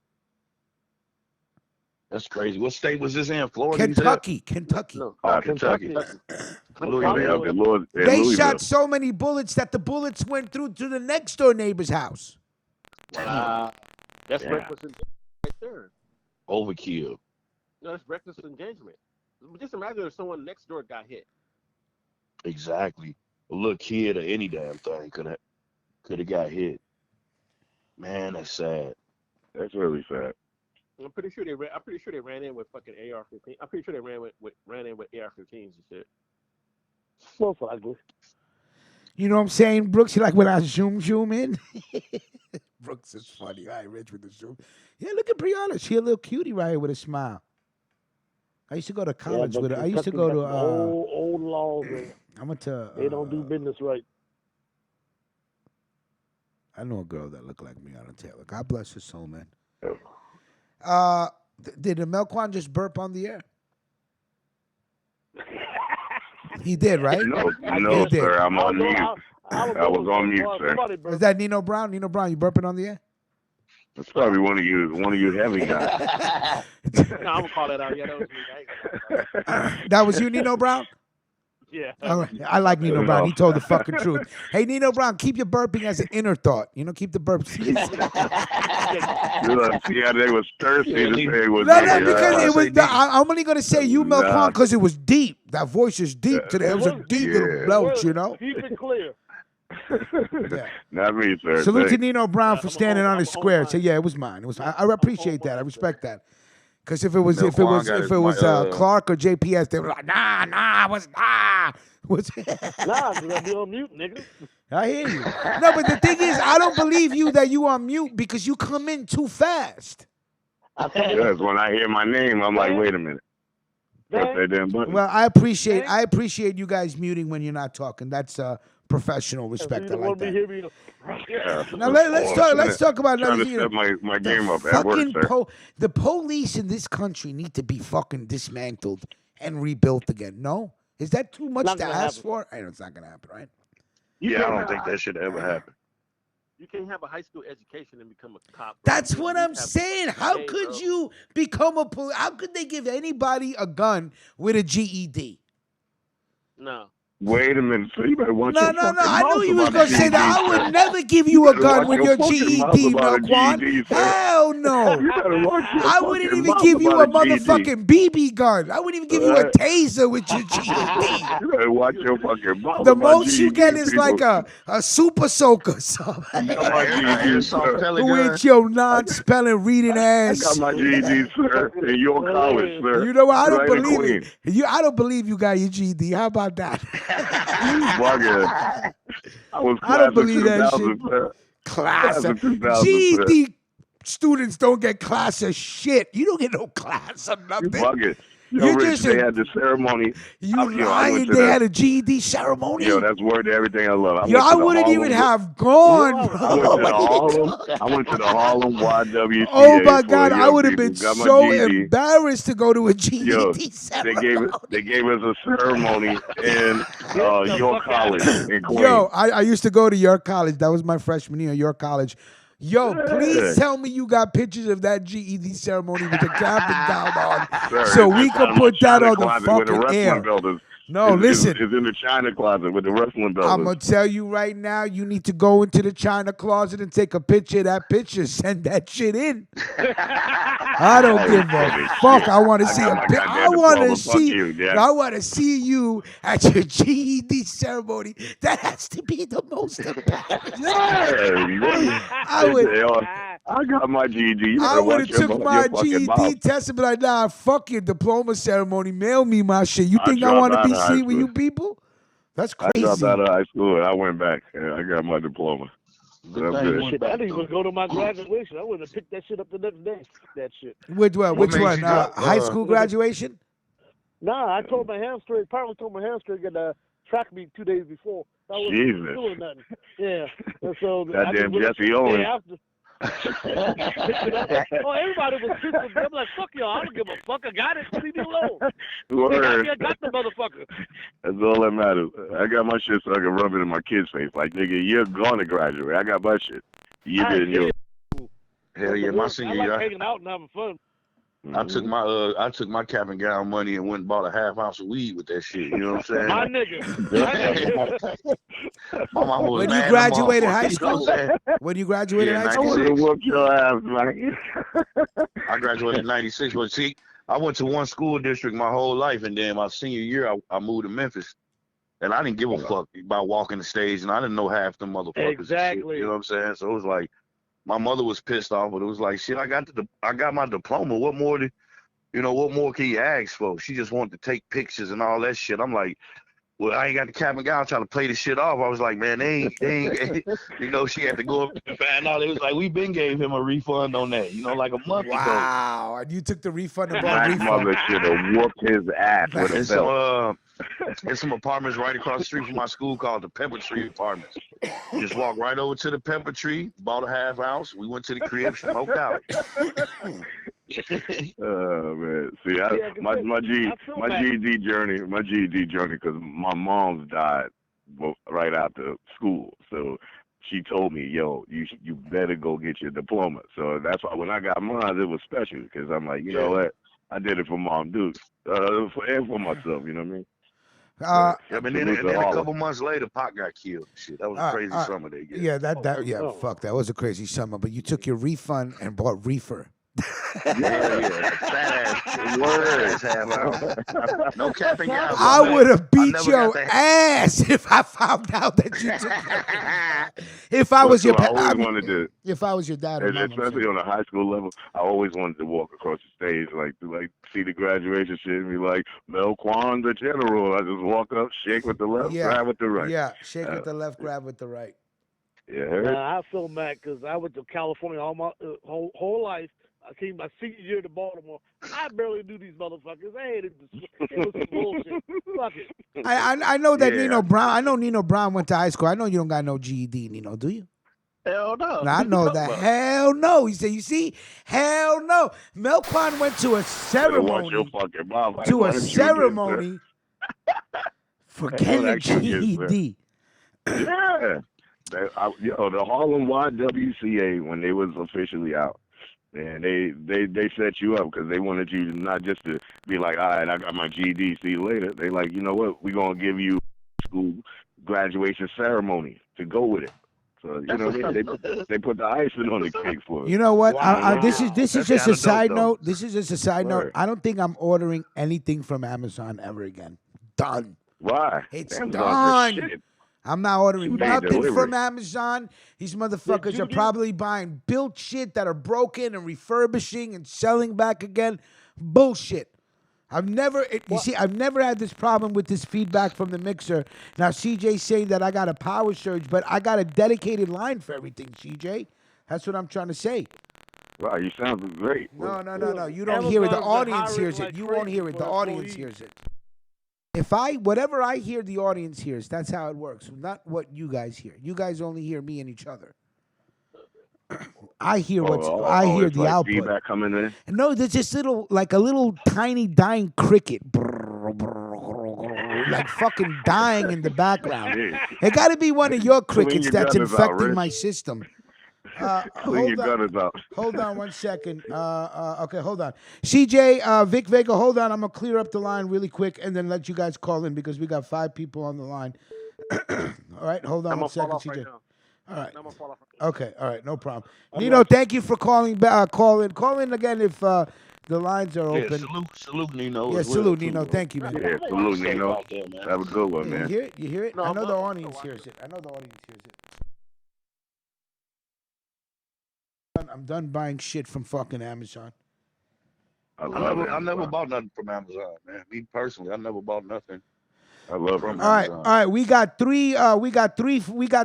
That's crazy. What state was this in? Florida? Kentucky. No. Kentucky. They shot so many bullets that the bullets went through to the next door neighbor's house. That's reckless endangerment right there. Overkill. No, that's reckless endangerment. Just imagine if someone next door got hit. Exactly. A little kid or any damn thing could have got hit. Man, that's sad. That's really sad. I'm pretty sure they ran in with fucking AR-15. I'm pretty sure they ran in with AR-15s and shit. Most likely. You know what I'm saying, Brooks? You like when I zoom in? Brooks is funny. All right, Rich with the zoom. Yeah, look at Brianna. She a little cutie right here with a smile. I used to go to college with her. I used to go to old laws. I went to. They don't do business right. I know a girl that looked like Breonna Taylor. God bless her soul, man. Did Melquan just burp on the air? He did, right? No, sir. I'm on mute. I was on mute, sir. Is that Nino Brown? Nino Brown, you burping on the air? That's probably one of you heavy guys. No, I'm gonna call that out. Yeah, that was me. That was you, Nino Brown? Yeah. All right. I like Nino Brown. He told the fucking truth. Hey, Nino Brown, keep your burping as an inner thought. You know, keep the burps. Yeah, they was thirsty to say it was. No, because it was. I'm only gonna say you, Melquan, because it was deep. That voice is deep today. It was a deep little belch, you know. Keep it clear. Yeah. Not me, sir. Salute to Nino Brown for standing on his square. So yeah, it was mine. It was. I appreciate that. I respect that. Because if it was Clark or JPS, they were like, nah, what's nah? Nah, you're gonna be on mute, nigga. I hear you. No, but the thing is, I don't believe you that you on mute because you come in too fast. Yes, when I hear my name, I'm like, wait a minute. Well, I appreciate you guys muting when you're not talking. That's professional respect. I like that. Now let's talk about another thing. Trying to step my game up at work, sir. The police in this country need to be fucking dismantled and rebuilt again. No, is that too much Not to gonna ask happen. for? I know it's not gonna happen, right? Yeah, I don't think that should ever happen. You can't have a high school education and become a cop. That's You what at I'm least have- saying. How Hey, could bro. you become a police? How could they give anybody a gun with a GED? No. Wait a minute. So you better watch No, your no, no. fucking I mouth knew you was about gonna a say that. I GED, would sir. never give You you a better gun watch with your your fucking mouth GED, about a Melquan. GED, sir. Hell no. You better watch your I wouldn't fucking even mouth give you a about GED. motherfucking BB gun. I wouldn't even give you a taser with your GED. You better watch your fucking mouth The about most you GED, get is people. like a super soaker, so I got my GED, sir. with your non-spelling reading I ass. got my GED, sir, in your college, sir. You know what? I don't Right in believe Queens. it. I don't believe you got your GED. How about that? Bugging. I was I don't class of believe that 2000, shit. sir. Class of 2000, sir. GED students don't get class of shit. You don't get no class of You nothing. bugging. You're Rich, just they had the ceremony. You I lying? went to They the, had a GED ceremony. Yo, that's word to everything I love. Yo, went I to the wouldn't Harlem, even have gone, I bro. went to the Harlem YWCA Oh my for God, I young would have people. been Got my so GED. embarrassed to go to a GED Yo, ceremony. they gave us a ceremony in York College in Queens. Yo, I used to go to York College. That was my freshman year, York College. Yo, please tell me you got pictures of that GED ceremony with the cap and gown on, Sir, so it's we inside can of my put that China on the closet with the fucking wrestling air. belt is- No, listen. It's in the China closet with the wrestling belt. I'm going to tell you right now, you need to go into the China closet and take a picture of that picture. Send that shit in. I don't give a fuck. I want to see a pic. I want to see. I want to see you at your GED ceremony. That has to be the most embarrassing. I got my GED. You I better would watch have took my your fucking GED mouth. test and be like, nah, fuck your diploma ceremony. Mail me my shit. You I think I dropped want to out be of high seen with school. you people? That's I dropped crazy. out of high school and I went back. And I got my diploma. So that's good. Shit, I didn't even go to my graduation. I would have picked that shit up the next day. That shit. Which one? What made you drop, High school graduation? Nah, I told my hamstring. Apparently, told my hamstring at the track meet 2 days before. I wasn't Jesus. doing nothing. Yeah, and so That I damn just went Jesse up the day Owens. after. Oh, everybody was pissed with me. I'm like, fuck y'all. I don't give a fuck. I got it. Leave me alone. Word. I got the motherfucker. That's all that matters. I got my shit so I can rub it in my kid's face. Like, nigga, you're going to graduate. I got my shit. You I did yours. Hell yeah, my I senior like year. hanging out and having fun. I took my cap and gown money and went and bought a half ounce of weed with that shit. You know what I'm saying? My nigga. My mama was When you mad graduated motherfucker, high you know school? what I'm saying? When you graduated Yeah, high I school? would have whooped your ass, man. I graduated in '96, but see, I went to one school district my whole life, and then my senior year, I moved to Memphis, and I didn't give a fuck about walking the stage, and I didn't know half them motherfuckers. and shit, Exactly. you know what I'm saying? So it was like, my mother was pissed off, but it was like, shit, I got my diploma. What more can you ask for? She just wanted to take pictures and all that shit. I'm like, well, I ain't got the cap and gown trying to play this shit off. I was like, man, they ain't you know, she had to go up and find out. It was like, we been gave him a refund on that, like a month ago. Wow. And you took the refund and bought My a refund. mother should have whooped his ass with a And belt. there's some apartments right across the street from my school called the Pepper Tree Apartments. Just walked right over to the Pepper Tree, bought a half ounce. We went to the crib, smoked out. Oh man, see, my GED journey, because my mom's died right after school, so she told me, yo, you better go get your diploma. So that's why when I got mine, it was special because I'm like, you know what, I did it for Mom Duke, and for myself, you know what I mean? And then a couple months later, Pac got killed. Shit, that was a crazy summer they get. Yeah, fuck, that was a crazy summer. But you took your refund and bought reefer. Yeah. Fat ass word. No cap and gown. I would have beat never your got ass if I found out that you took it. If I was your I always wanted to, if I was your dad or mom, especially on a high school level, I always wanted to walk across the stage, like see the graduation shit, and be like, Melquan the General. I just walk up, shake with the left, grab with the right. Yeah, shake with the left, grab with the right. Yeah. I feel mad because I went to California all my whole life. I came my senior year to Baltimore. I barely knew these motherfuckers. I hated this. It was some bullshit. Fuck it. I know that Nino Brown. I know Nino Brown went to high school. I know you don't got no GED, Nino. Do you? Hell no. I know that. Hell no. He said, you see? Hell no. Melquan went to a Watch your ceremony. fucking mouth. To Why a don't you again, sir? ceremony for getting a Don't ask you again, sir. GED. Yeah. The Harlem YWCA, when they was officially out, and they set you up because they wanted you not just to be like, all right, I got my GED, see you later. They like, you know what, we're going to give you school graduation ceremony to go with it. So, you know what I mean? They put the icing on the cake for it. You know what? Wow. This is That's just a kinda dope, side though. note. This is just a side note. Word. I don't think I'm ordering anything from Amazon ever again. Done. Why? It's Amazon's done. the shit. I'm not ordering 2-day nothing delivery. from Amazon. These motherfuckers are probably buying built shit that are broken and refurbishing and selling back again. Bullshit. I've never had this problem with this feedback from the mixer. Now CJ's saying that I got a power surge, but I got a dedicated line for everything, CJ. That's what I'm trying to say. Wow, you sound great. No. You don't hear it. The audience hears it. You won't hear it. The audience hears it. Whatever I hear, the audience hears. That's how it works. Not what you guys hear. You guys only hear me and each other. I hear I hear it's the like output. feedback coming in. No, there's just a little tiny dying cricket. Like fucking dying in the background. It got to be one of your crickets your that's gutters out, infecting Rich. my system. Clean your gutters out. Hold on 1 second. Okay, hold on. CJ, Vic Vega, hold on. I'm going to clear up the line really quick and then let you guys call in because we got 5 people on the line. All right, hold on I'm 1 gonna fall second, off CJ. right now. All right. I'm gonna fall off. Okay, all right, no problem. Nino, thank you for calling. Call in again if the lines are open. Salute Nino. Yeah, as well, salute too, Nino. bro. Thank you, man. Yeah, salute, Safe Nino. out there, man. Have a good one, You man. hear it? You hear it? No, I know I'm the not- audience hears it. I'm done buying shit from fucking Amazon. I never bought nothing from Amazon, man. Me personally, I never bought nothing. I love from All right, Amazon. all right. We got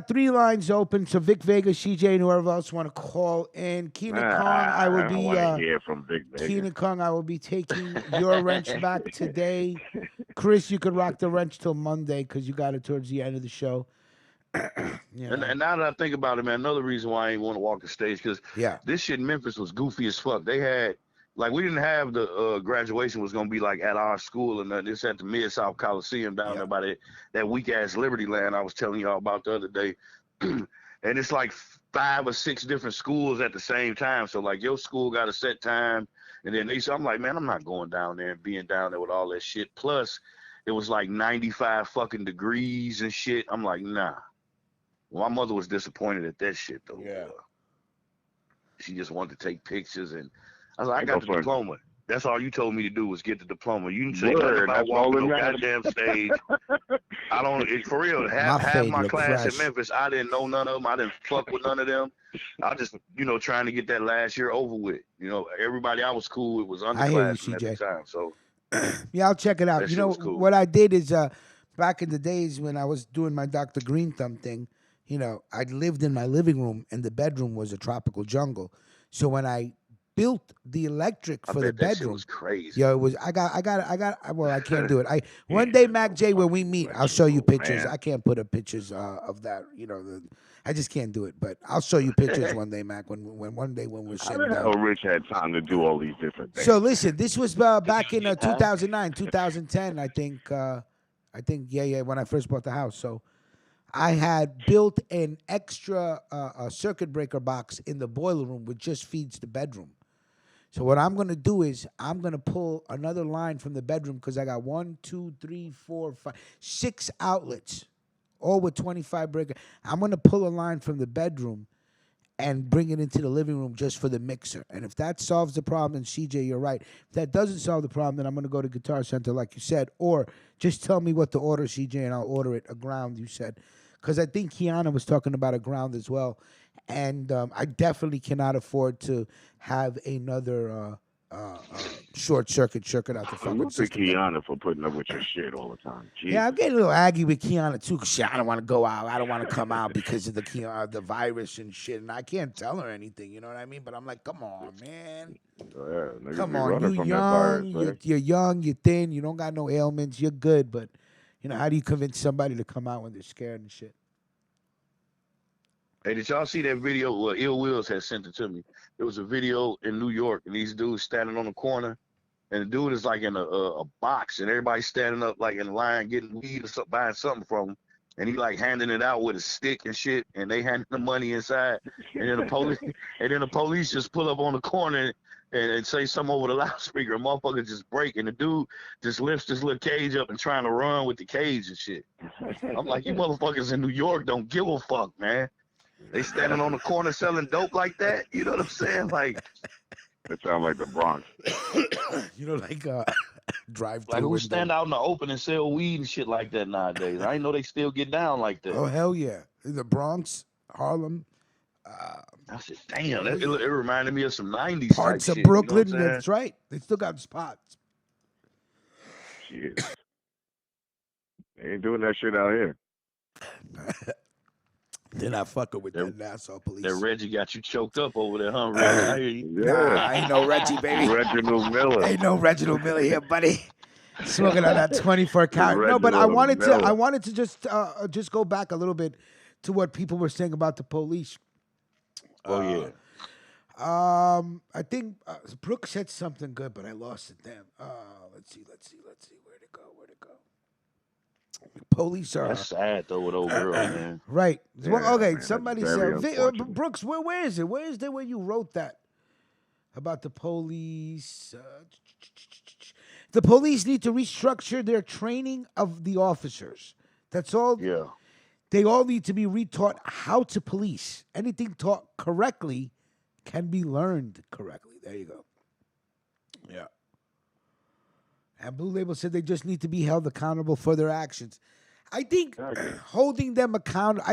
three lines open. So Vic Vega, CJ, and whoever else want to call in. Keenan Kong, I will be. want to hear from Big Vega. Keenan Kong, I will be taking your wrench back today. Chris, you could rock the wrench till Monday because you got it towards the end of the show. And now that I think about it, man, another reason why I ain't want to walk the stage because this shit in Memphis was goofy as fuck. They had we didn't have the graduation was gonna be like at our school and this at the Mid-South Coliseum down there by that weak ass Liberty Land I was telling y'all about the other day. And it's like 5 or 6 different schools at the same time. So like your school got a set time, and then I'm like, man, I'm not going down there and being down there with all that shit. Plus, it was like 95 fucking degrees and shit. I'm like, nah. Well, my mother was disappointed at that shit though. Yeah. She just wanted to take pictures, and I was like, I got the diploma. That's all you told me to do was get the diploma. You didn't say nothing about walking no goddamn stage. I don't, for real, half my class in Memphis, I didn't know none of them. I didn't fuck with none of them. I just, trying to get that last year over with. Everybody I was cool with was underclassmen at the time. So yeah, I'll check it out. Cool. What I did is back in the days when I was doing my Dr. Green Thumb thing, I lived in my living room and the bedroom was a tropical jungle. So when I built the electric for the bedroom, that shit was crazy. Yeah, it was. I got. Well, I can't do it. One day, Mac J, when we meet, I'll show you pictures. Man. I can't put up pictures of that. I just can't do it. But I'll show you pictures one day, Mac. When one day when we're sitting down. Rich had time to do all these different things. So listen, this was back in 2009, 2010, I think. Yeah, when I first bought the house. So I had built an extra circuit breaker box in the boiler room, which just feeds the bedroom. So what I'm gonna do is I'm gonna pull another line from the bedroom because I got 1, 2, 3, 4, 5, 6 outlets, all with 25 breaker. I'm gonna pull a line from the bedroom and bring it into the living room just for the mixer. And if that solves the problem, then CJ, you're right. If that doesn't solve the problem, then I'm gonna go to Guitar Center like you said, or just tell me what to order, CJ, and I'll order it a ground. You said, because I think Kiana was talking about a ground as well. And I definitely cannot afford to have another short circuit out the fucking Look at system. Kiana for putting up with your shit all the time. Jesus. Yeah, I'm getting a little aggy with Kiana too, because I don't want to go out. I don't want to come out because of the virus and shit. And I can't tell her anything, you know what I mean? But I'm like, come on, man. Yeah, Come on, you're young, you're young, you're thin, you don't got no ailments, you're good. But, how do you convince somebody to come out when they're scared and shit? Hey, did y'all see that video? Well, Ill Wills had sent it to me. There was a video in New York, and these dudes standing on the corner, and the dude is like in a box, and everybody's standing up like in line getting weed or something, buying something from him, and he like handing it out with a stick and shit, and they handing the money inside, and then the police just pull up on the corner and say something over the loudspeaker, and motherfucker just break, and the dude just lifts this little cage up and trying to run with the cage and shit. I'm like, you motherfuckers in New York don't give a fuck, man. They standing on the corner selling dope like that. You know what I'm saying? Like, it sounds like the Bronx. Like drive through. Like who stand out in the open and sell weed and shit like that nowadays? I didn't know they still get down like that. Oh hell yeah! In the Bronx, Harlem. I said, damn, it reminded me of some '90s parts type of shit, Brooklyn. You know That's right. They still got spots. Shit. They ain't doing that shit out here. They're not fucking with that Nassau police. That Reggie got you choked up over there, huh, Reggie? I hear you. Nah, ain't no Reggie, baby. Reginald Miller. Ain't no Reginald Miller here, buddy. Smoking on that 24 count. No, but I wanted to just go back a little bit to what people were saying about the police. Oh yeah. I think Brooke said something good, but I lost it. Damn. Let's see. Where'd it go? Police are. That's sad though with old girl, man. Right. Yeah, Well, okay. man, Somebody that's very said, unfortunate. Brooks, where is it? Where is there where you wrote that about the police? The police need to restructure their training of the officers. That's all. Yeah. They all need to be retaught how to police. Anything taught correctly can be learned correctly. There you go. Yeah. And Blue Label said they just need to be held accountable for their actions. I think holding them accountable,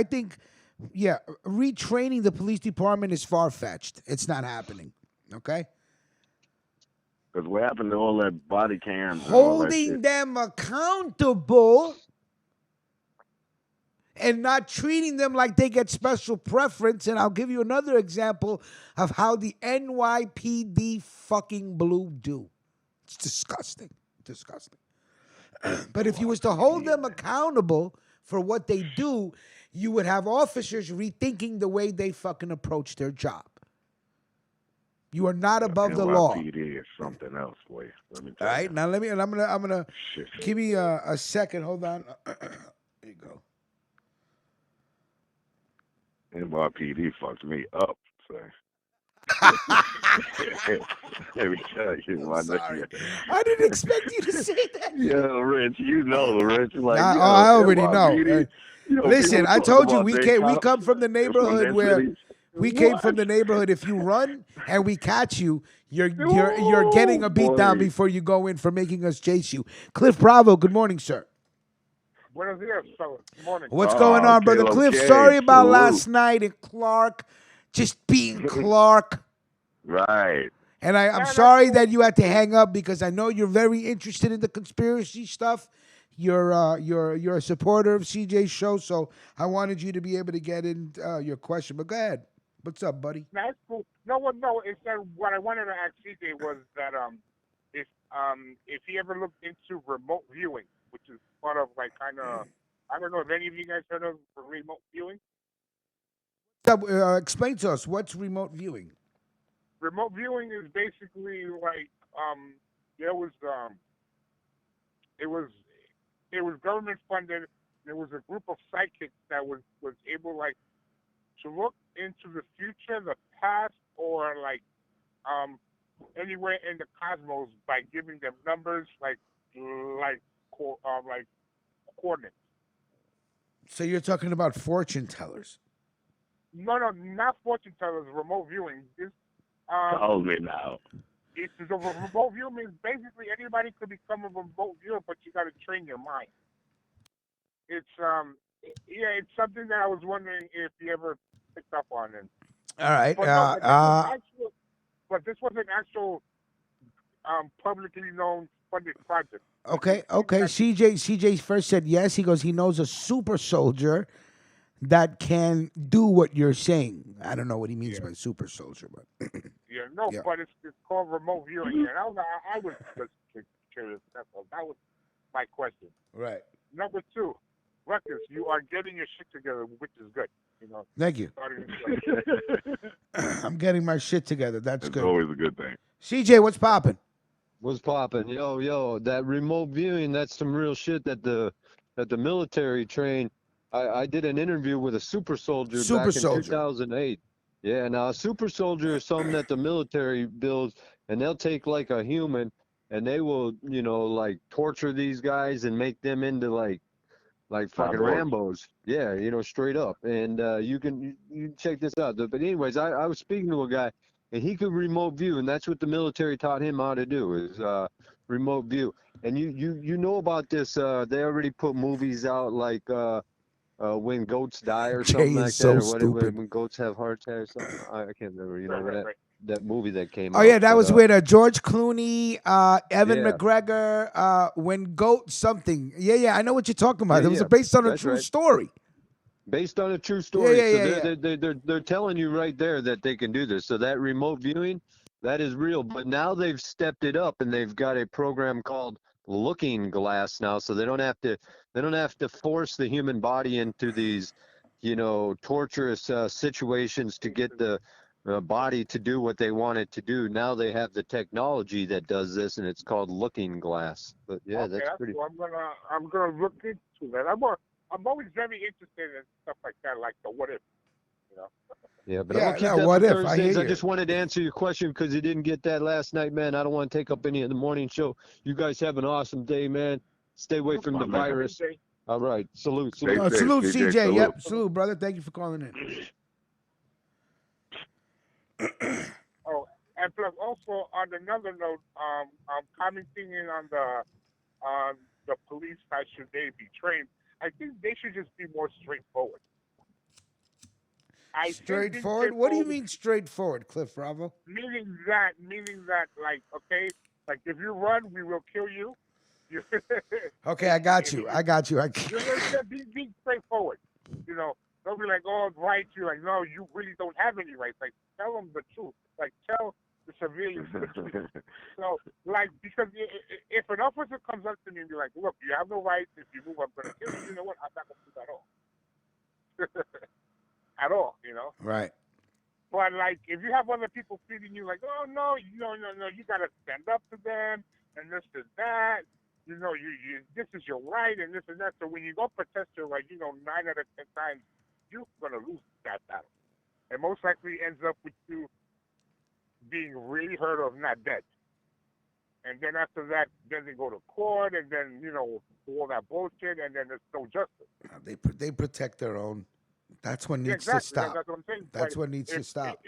retraining the police department is far-fetched. It's not happening, okay? Because what happened to all that body cams? Holding them accountable and not treating them like they get special preference. And I'll give you another example of how the NYPD fucking blue do. It's disgusting. But if you was to hold them accountable for what they do, you would have officers rethinking the way they fucking approach their job. You are not above the law. NYPD is something else, boy. Let me All right, now I'm gonna give me a second. Hold on. There you go. NYPD fucked me up, son. Let me tell you, my sorry. I didn't expect you to say that. Yo, Rich, Rich. Like, I already know. NYPD, Listen, I told you we come from the neighborhood from where city. we came from the neighborhood. If you run and we catch you, you're getting a beat down before you go in for making us chase you. Cliff Bravo, good morning, sir. Buenos dias, fellas. Good morning. What's going on, brother Cliff? Sorry about last night and Clark, just being Clark. Right. And I'm sorry that you had to hang up because I know you're very interested in the conspiracy stuff. You're a supporter of CJ's show, so I wanted you to be able to get in your question. But go ahead. What's up, buddy? That's cool. No. It's that what I wanted to ask CJ was that if he ever looked into remote viewing, which is part of like kind of I don't know if any of you guys heard of remote viewing. Explain to us what's remote viewing. Remote viewing is basically like it was government funded. There was a group of psychics that was able like to look into the future, the past, or like anywhere in the cosmos by giving them numbers like coordinates. So you're talking about fortune tellers? No, not fortune tellers. Remote viewing. Tell me now. It's a remote view means basically anybody could become a remote viewer, but you got to train your mind. It's it's something that I was wondering if you ever picked up on it. All right. But this was an actual publicly known funded project. Okay. CJ first said yes. He goes, he knows a super soldier that can do what you're saying. I don't know what he means by super soldier, but but it's called remote viewing. And I was just curious. That was my question. Right. Number two, Ruckus, you are getting your shit together, which is good. Thank you. Starting I'm getting my shit together. That's It's good. always a good thing. CJ, what's popping? What's popping? Yo, that remote viewing, that's some real shit that the military trained. I did an interview with a super soldier Super back in soldier. 2008. Yeah, now a super soldier is something that the military builds, and they'll take like a human and they will, like torture these guys and make them into like fucking Rambos. Yeah, straight up. And you can check this out. But anyways, I was speaking to a guy, and he could remote view, and that's what the military taught him how to do is remote view. And you know about this? They already put movies out like when goats die or Jay something is like so that, or whatever. stupid. When goats have heart attacks or something. I can't remember. You know Right. that movie that came Oh out. yeah, that but, was with George Clooney, Evan Yeah. McGregor, when goat something. Yeah, I know what you're talking about. It was Yeah, based on a that's true right. story. Based on a true story. Yeah. So they're telling you right there that they can do this. So that remote viewing, that is real. But now they've stepped it up and they've got a program called Looking Glass now. So they don't have to force the human body into these, torturous situations to get the body to do what they want it to do. Now they have the technology that does this, and it's called Looking Glass. But yeah, Okay, that's pretty. cool. I'm gonna look into that. I'm always very interested in stuff like that, like the what if, Yeah, but Yeah, I'm gonna keep no, that what for if? I hear Thursdays. I you. just wanted to answer your question because you didn't get that last night, man. I don't want to take up any of the morning show. You guys have an awesome day, man. Stay away from the virus. All right, salute. Stay safe, Salute, CJ. CJ. Salute. Yep, salute, brother. Thank you for calling in. Oh, and plus also on another note, I'm commenting in on the police side should they be trained. I think they should just be more straightforward. Straightforward? What do you mean straightforward, Cliff Bravo? Meaning that, like, okay, like if you run, we will kill you. Okay, I got you. Be straightforward. Don't be like, oh, rights. You're like, no, you really don't have any rights. Like, tell them the truth. Like, tell the civilians the truth. So, like, because if an officer comes up to me and be like, look, you have no rights. If you move, I'm going to kill you. You know what? I'm not going to do that at all. At all, Right. But, like, if you have other people feeding you, like, oh, no, you got to stand up to them and this and that. You this is your right and this and that. So when you go protest your right, 9 out of 10 times, you're going to lose that battle. And most likely ends up with you being really hurt or not dead. And then after that, then they go to court and then, all that bullshit and then there's no justice. They protect their own. That's what needs exactly. to stop. That's what I'm saying. That's what needs to stop.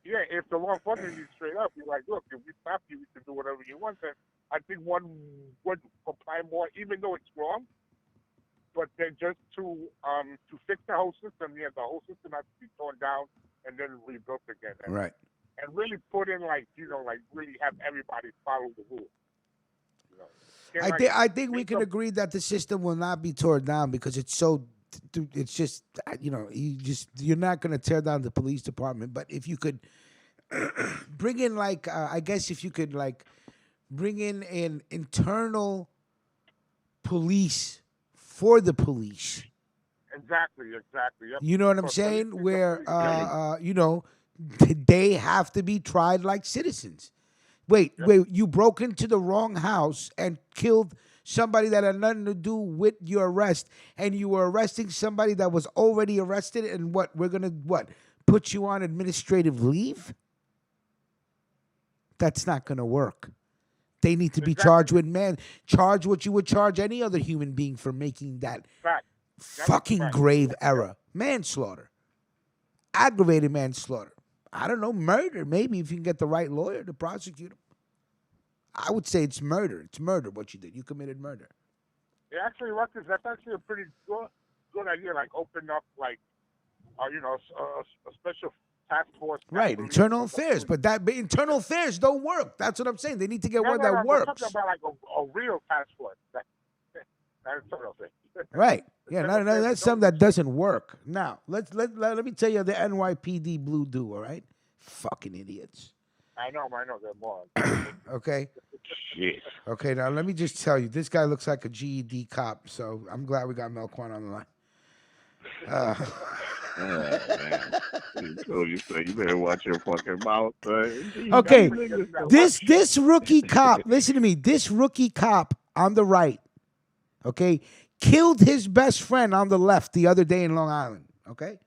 If the law enforcement is straight up, you're like, look, if we stop you, we can do whatever you want. Then I think one would comply more, even though it's wrong. But then just to fix the whole system, the whole system has to be torn down and then rebuilt again. Right. And really put in really have everybody follow the rules. I think we can agree that the system will not be torn down because it's so. It's just you're not going to tear down the police department, but if you could bring in I guess if you could bring in an internal police for the police. Exactly. Yep. You know what I'm saying? Where they have to be tried like citizens. Wait, you broke into the wrong house and killed somebody that had nothing to do with your arrest, and you were arresting somebody that was already arrested, and we're gonna put you on administrative leave? That's not gonna work. They need to be charged with charge what you would charge any other human being for making that fucking grave error. Manslaughter. Aggravated manslaughter. I don't know, murder, maybe, if you can get the right lawyer to prosecute him. I would say it's murder. It's murder what you did. You committed murder. Yeah, actually, Rutgers, that's actually a pretty good idea. Like, open up, a special task force. Right, internal affairs. But internal affairs don't work. That's what I'm saying. They need to get one that works. I'm talking about, a real task force. That's internal affairs. Right. Yeah, that's something that doesn't work. Now, let me tell you the NYPD Blue do, all right? Fucking idiots. I know, they're more. Okay. Shit. Okay, now let me just tell you, this guy looks like a GED cop, so I'm glad we got Melquan on the line. Man. told you so. You better watch your fucking mouth. Okay, this rookie cop. Listen to me. This rookie cop on the right, okay, killed his best friend on the left the other day in Long Island. Okay,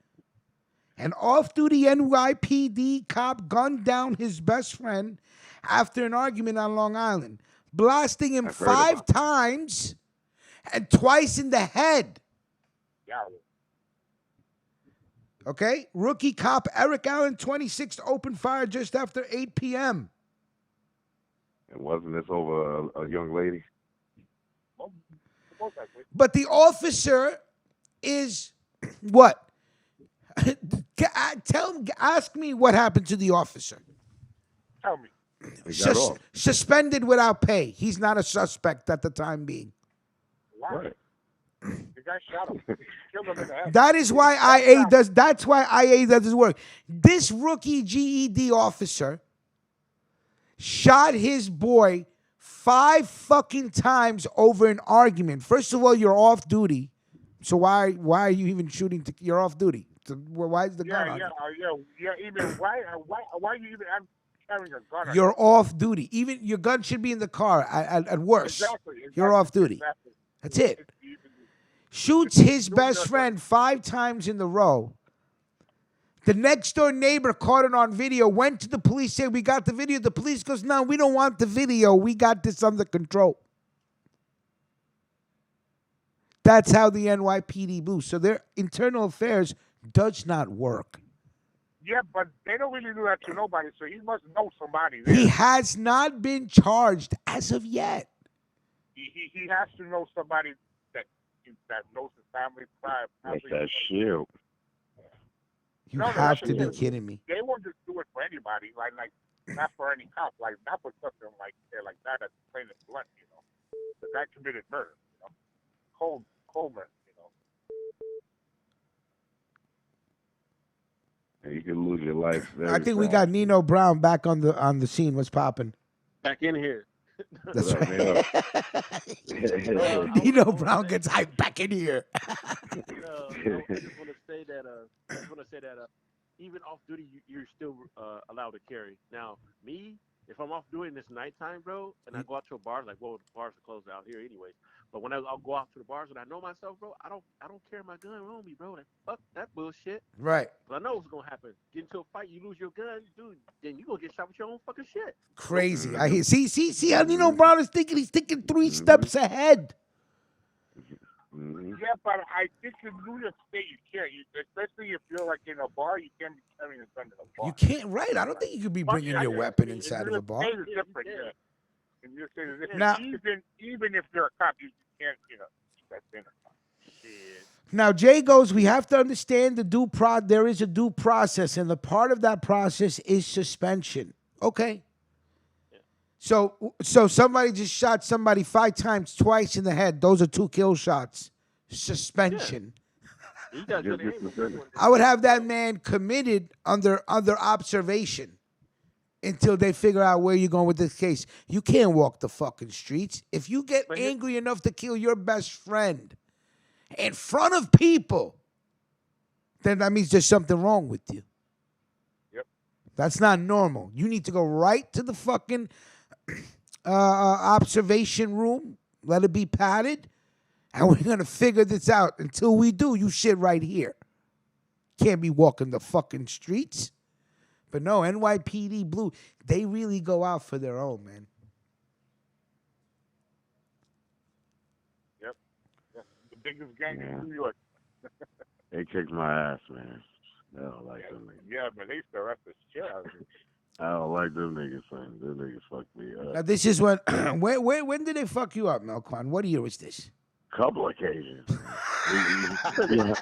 an off-duty NYPD cop gunned down his best friend after an argument on Long Island, blasting him 5 times and twice in the head. Okay? Rookie cop Eric Allen, 26, opened fire just after 8 p.m. And wasn't this over a young lady? But the is what? Ask me what happened to the officer. Tell me. Suspended without pay. He's not a suspect at the time being. Why? The guy shot him. Killed him in the head. That is why IA does. That's why IA does his work. This rookie GED officer shot his boy 5 fucking times over an argument. First of all, you're off duty, so why are you even shooting? You're off duty. So why is the gun on? Even why are you even carrying a gun? You're off duty. Even your gun should be in the car. At worst, Exactly. You're off duty. Exactly. That's it. Shoots his best friend 5 times in the row. The next door neighbor caught it on video, went to the police, said, "We got the video." The police goes, "No, we don't want the video. We got this under control." That's how the NYPD moves. So their internal affairs does not work. Yeah, but they don't really do that to nobody, so he must know somebody there. He has not been charged as of yet. He has to know somebody that knows his family. That's that shield. You have to be kidding me. They won't just do it for anybody, like not for any cop, like not for something like that that's plain and blunt, you know. The guy committed murder, you know. Cold murder, you know. And you can lose your life. I think we got Nino Brown back on the scene. What's popping? Back in here. That's right. Nino Brown gets hyped back in here. I just want to say that. Even off duty, you're still allowed to carry. Now, me, if I'm off duty and it's nighttime, bro, and I go out to a bar, like, well, the bars are closed out here anyways. But when I'll go out to the bars and I know myself, bro, I don't carry my gun on me, bro. Like, fuck that bullshit. Right. But I know what's gonna happen. Get into a fight, you lose your gun, dude. Then you gonna get shot with your own fucking shit. Crazy. I hear. See how Nino Brown is thinking. He's thinking 3 steps ahead. Yeah, but I think in New York State you can't. Especially if you're like in a bar, you can't be carrying a gun in a bar. You can't. Right. I don't think you could be bringing your weapon inside of a bar. It's different, yeah. In New York State, it's different. Now, even if you're a cop, you can't, keep that thing. Now, Jay goes, we have to understand there is a due process, and the part of that process is suspension. Okay. So somebody just shot somebody 5 times, twice in the head. Those are 2 kill shots. Suspension. Yeah. I would have that man committed under observation until they figure out where you're going with this case. You can't walk the fucking streets. If you get angry enough to kill your best friend in front of people, then that means there's something wrong with you. Yep. That's not normal. You need to go right to the fucking observation room, let it be padded, and we're going to figure this out. Until we do, you sit right here. Can't be walking the fucking streets. But no, NYPD Blue, they really go out for their own, man. Yep. That's the biggest gang in New York. They kicked my ass, man. I don't like them niggas. Yeah, but they used to arrest the shit out of me. I don't like them niggas, son. Them niggas fucked me up. Now, this is when, when did they fuck you up, Melquan? What year was this? Couple occasions. Yeah.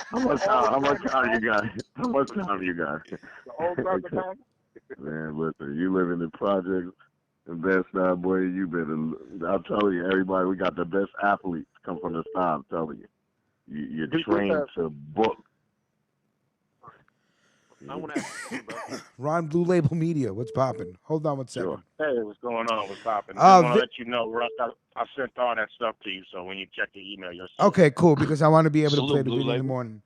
How much time you got? How much time you got? The old brother time? Man, listen, you live in the projects, the best now, boy. You better. I'm telling you, everybody, we got the best athletes come from the side. I'm telling you, you're trained to book. I want to ask you, bro. Ron, Blue Label Media. What's popping? Hold on one second. Sure. Hey, what's going on? What's popping? I want to let you know, Russ, I sent all that stuff to you, so when you check your email, you'll see. Okay, cool, because I want to be able to Salute, play the Blue video in the Label. morning.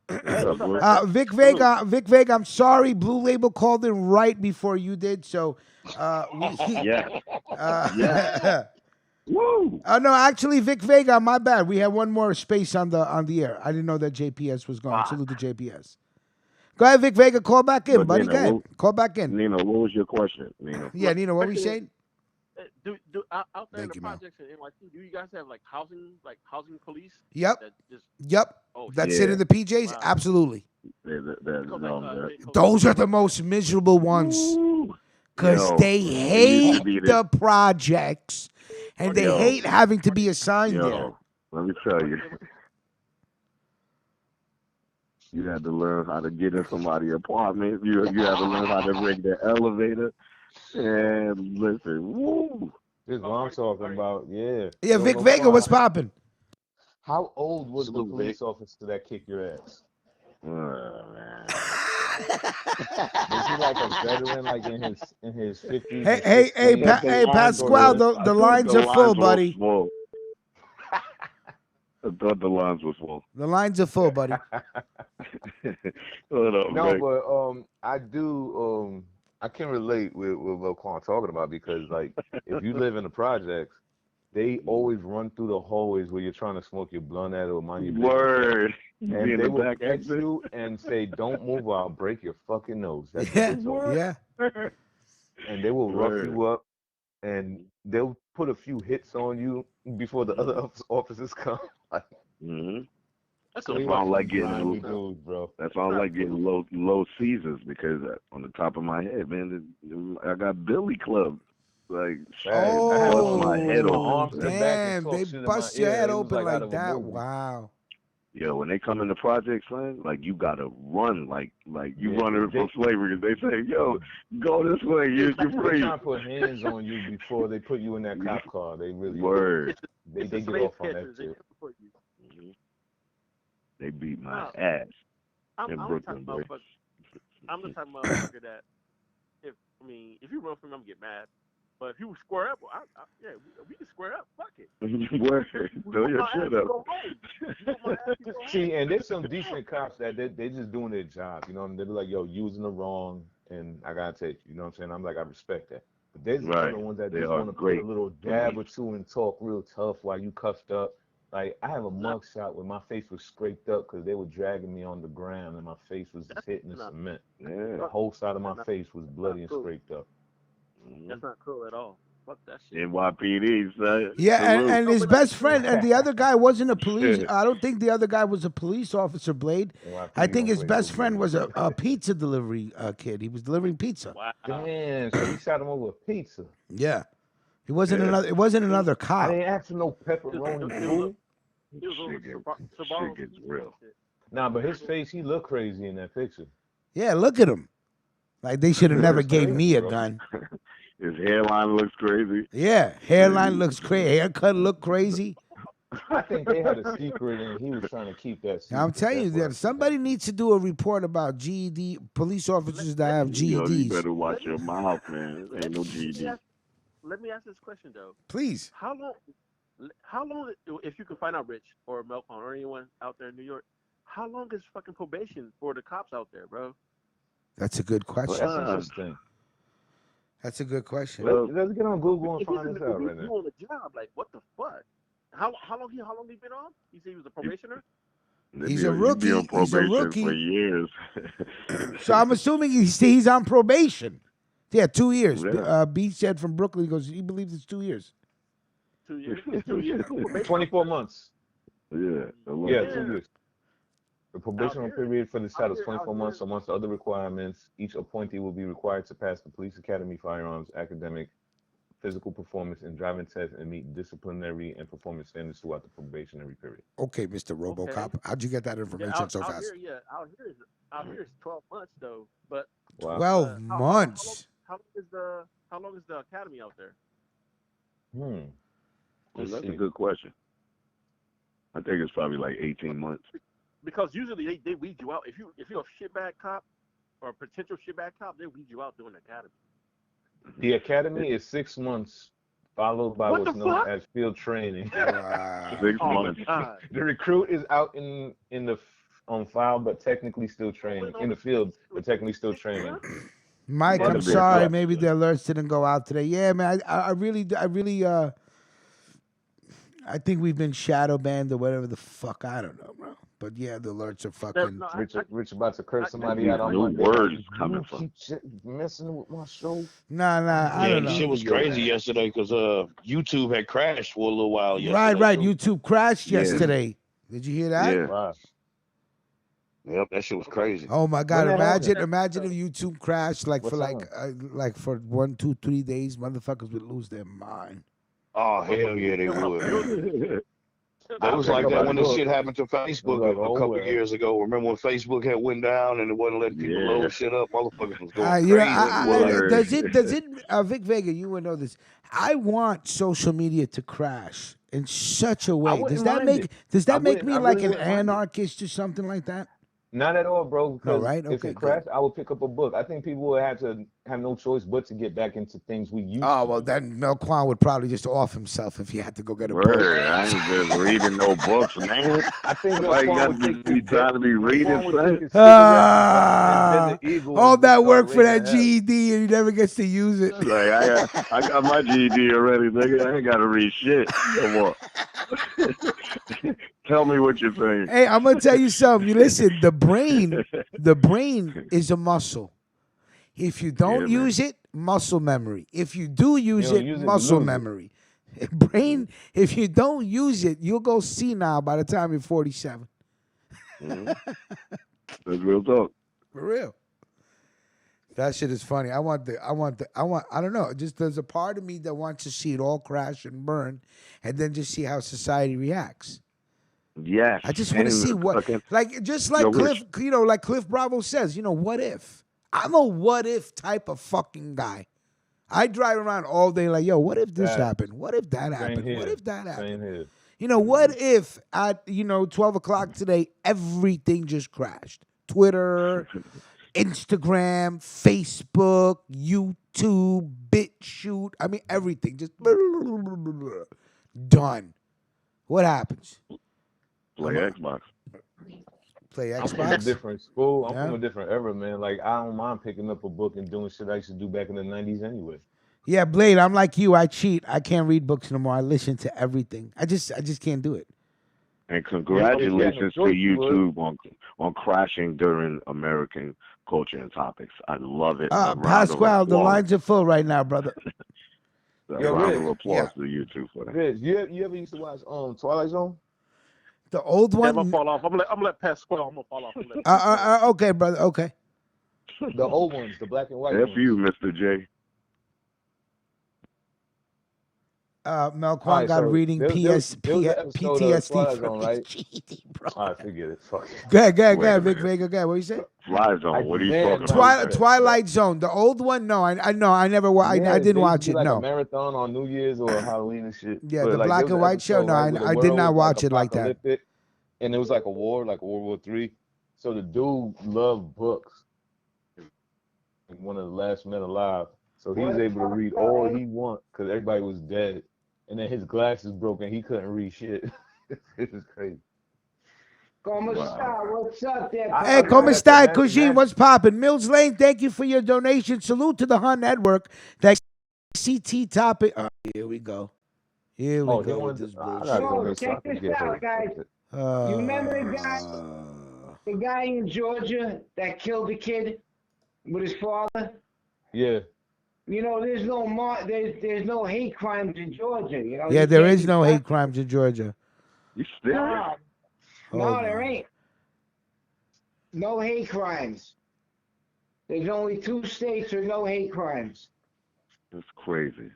Vic Vega, I'm sorry. Blue Label called in right before you did, so Yeah. Woo! No, actually, Vic Vega, my bad. We had one more space on the air. I didn't know that JPS was gone. Salute to JPS. Go ahead, Vic Vega. Call back in, But buddy. Nino, Go ahead. Call back in. Nino, what was your question, Nino? Yeah, Nino, what were you saying? Do out there in Thank the you, man. projects in NYC, do you guys have like housing police? Yep. That just, Yep. oh, That's yeah. it in the PJs? Wow. Absolutely. That- Those are the most miserable ones. Because Yo, they it used to hate be the this- projects. And they Yo. hate having to be assigned there. Yo, let me tell you. You had to learn how to get in somebody's apartment. You had to learn how to rig the elevator. And listen, woo. This is what I'm talking about. Yeah. Yeah, Vic Vega, what's popping? How old was the Salute, police officer that kicked your ass? Man. Was he like a veteran, like in his 50s? Hey, Pasquale, the lines are full, buddy. Full. I thought the lines was full. The lines are full, buddy. Hold up, No, Vic. but I do I can relate with what Quan talking about, because like if you live in the projects, they always run through the hallways where you're trying to smoke your blunt at or mind your business. Word. Be And in they the will back catch exit. you and say, "Don't move, or I'll break your fucking nose." That's Yeah, what they tell you. yeah. And they will rough Word. you up, and they'll put a few hits on you before the other officers come. Like, Mm-hmm. That's they That's why I fucking like getting grimy dudes, bro. That's why I like getting low seasons, because on the top of my head, man, I got Billy Club. Like, Oh, bust my head open. damn. They bust your head open like that. Wow. Wow. Yo, when they come in the projects, man, like you gotta run, like you Yeah, running from slavery. They say, "Yo, go this way, you're They're free." trying to put hands on you before they put you in that cop car. They really Word. They get slave off on that catchers, they too. come for you. Mhm. They beat my No. ass I'm in the type Brooklyn, of boy. I'm the type of motherfucker that if you run from me, I'm get mad. But if you square up, yeah, we can square up. Fuck it. Word. Throw your shit up. See, and there's some decent cops that they just doing their job. You know what I mean? They be like, "Yo, using the wrong, and I gotta take you." You know what I'm saying? I'm like, I respect that. But there's Right. other ones that They just are want to put great. a little dab or two and talk real tough while you cuffed up. Like, I have a mug shot where my face was scraped up because they were dragging me on the ground and my face was just hitting the cement. Yeah. The whole side of my face was bloody and cool. scraped up. That's not cool at all. Fuck that shit. NYPD, son. Yeah, Salute. and his best friend, and the other guy wasn't a police. I don't think the other guy was a police officer, Blade. I think his best friend was a pizza delivery kid. He was delivering pizza. Wow. Damn, so he shot him over pizza. Yeah, he wasn't another. It wasn't another cop. I didn't ask for no pepperoni food. He was over Shit gets real. Nah, but his face, he looked crazy in that picture. Yeah, look at him. Like they should have never gave me a gun. His hairline looks crazy. Yeah, hairline looks crazy. Haircut look crazy. I think they had a secret and he was trying to keep that secret. I'm telling you that somebody needs to do a report about GED police officers that have Yo, you GEDs. better watch your mouth, man. Ain't no GED. Let me ask this question though. Please. How long, if you can find out, Rich or Melcon or anyone out there in New York, how long is fucking probation for the cops out there, bro? That's a good question. Well, that's interesting. That's a good question. Let's get on Google and find this out right You now. on the job, like what the fuck? How long he been on? He said he was a probationer. He's a rookie. Be on He's a probation rookie. for years. So I'm assuming he's on probation. Yeah, 2 years. Yeah. B said from Brooklyn, he goes, he believes it's 2 years. 2 years. 2 years. 24 months. Yeah. Yeah, 2 years. The probationary period for this title is 24 months. Amongst other requirements, each appointee will be required to pass the police academy firearms, academic, physical performance, and driving tests and meet disciplinary and performance standards throughout the probationary period. Okay, Mr. RoboCop. How'd you get that information so fast? Out here is 12 months though. But 12 months. How long is the academy out there? That's a good question. I think it's probably like 18 months. Because usually they weed you out. If you're a shitbag cop or a potential shitbag cop, they weed you out during the academy. The academy is 6 months, followed by what's known as field training. 6 months. The recruit is out in the on file, but technically still training in the field, but technically still training. Mike, About I'm to be a sorry. cop. Maybe the alerts didn't go out today. Yeah, man. I really, I think we've been shadow banned or whatever the fuck. I don't know, bro. But yeah, the alerts are fucking. No, Rich about to curse somebody These out on new Monday. words You coming from. keep messing with my show. Nah, I Yeah, don't the know. shit was crazy yesterday because YouTube had crashed for a little while yesterday. Right. Too. YouTube crashed Yeah. yesterday. Did you hear that? Yeah. Wow. Yep, that shit was crazy. Oh my When God! that happened? Imagine if YouTube crashed like What for time? like for 1, 2, 3 days. Motherfuckers would lose their mind. Oh hell yeah, they would. That I'll was pick like up that a when this book. shit happened to It was Facebook like, a oh couple well. years ago. Remember when Facebook had went down and it wasn't letting people Yeah. load shit up? Motherfuckers was going You know, crazy. does it, Vic Vega? You would know this. I want social media to crash in such a I way. wouldn't mind it. Does that make I me like really an wouldn't mind it. anarchist or something like that? Not at all, bro. No, Because right? if Okay, it good. crashed, I would pick up a book. I think people would have to have no choice but to get back into things we used Oh to well, do. then Melquan would probably just off himself if he had to go get a book. Word, I ain't just reading no books, man. I think Why you Melquan got would to take be trying to be reading, Melquan would take son? his cigarette and then the eagle All and just that start work for raising that hell. GED and he never gets to use it. Like I got my GED already, nigga. I ain't got to read shit. Come on. Tell me what you're saying. Hey, I'm gonna tell you something. You listen, the brain is a muscle. If you don't Yeah, man. use it, muscle memory. If you do use don't it, use it, you muscle lose it. memory. Brain, if you don't use it, you'll go senile by the time you're 47. That's real talk. For real. That shit is funny. I don't know. Just there's a part of me that wants to see it all crash and burn and then just see how society reacts. Yes. I just want to see what, fucking, just like Yo, Cliff, Rich. like Cliff Bravo says, what if? I'm a what if type of fucking guy. I drive around all day like, yo, what if this Facts. happened? What if that Same happened? What here. if that Same happened? here. What if at, 12 o'clock today, everything just crashed? Twitter, Instagram, Facebook, YouTube, BitChute. I mean, everything. Just done. What happens? Play Xbox. Play I'm from a Xbox? different school. I'm Yeah. from a different era, man. Like I don't mind picking up a book and doing shit I used to do back in the '90s anyway. Yeah, Blade, I'm like you. I cheat. I can't read books no more. I listen to everything. I just can't do it. And congratulations to choice, YouTube on crashing during American culture and topics. I love it. A round of Pasquale, the applause. lines are full right now, brother. A Yo, round of Rich. applause to YouTube for that. Rich, you ever used to watch Twilight Zone? The old Yeah, I'm one? gonna fall off. I'm gonna let Pasquale. I'm gonna fall off. Okay, brother. Okay. The old ones, the black and white F ones. you, Mr. J. Melquan All right, got so reading there was an episode of PTSD Twilight from Zone, his right? GED, bro. All right, forget it. Fuck it. Go ahead, Wait a Vic minute. Vega. Go ahead. What you say? Fly Zone. What are you Man, talking about? Twilight Zone, the old one. No, I never. I Yeah, didn't they used watch to do it. like No. a marathon on New Year's or Halloween and shit. Yeah, But, the like, black there was and an white show. episode, No, right, where the I did world not was, watch it like that. apocalyptic, and it was like a war, like World War III. So the dude loved books. One of the last men alive. So he was able to read all he want because everybody was dead. And then his glasses broke and he couldn't read shit. It was crazy. ¿Cómo está? What's up there? Hey, ¿cómo está, Cuisine? What's poppin'? Mills Lane, thank you for your donation. Salute to the Hun Network. That CT topic. Here we go. Here we go with this bullshit. Yo, check this out, guys. You remember the guy in Georgia that killed the kid with his father? Yeah. There's no hate crimes in Georgia. Yeah, there is no hate crimes in Georgia. You serious? No, there ain't. No hate crimes. There's only 2 states with no hate crimes. That's crazy.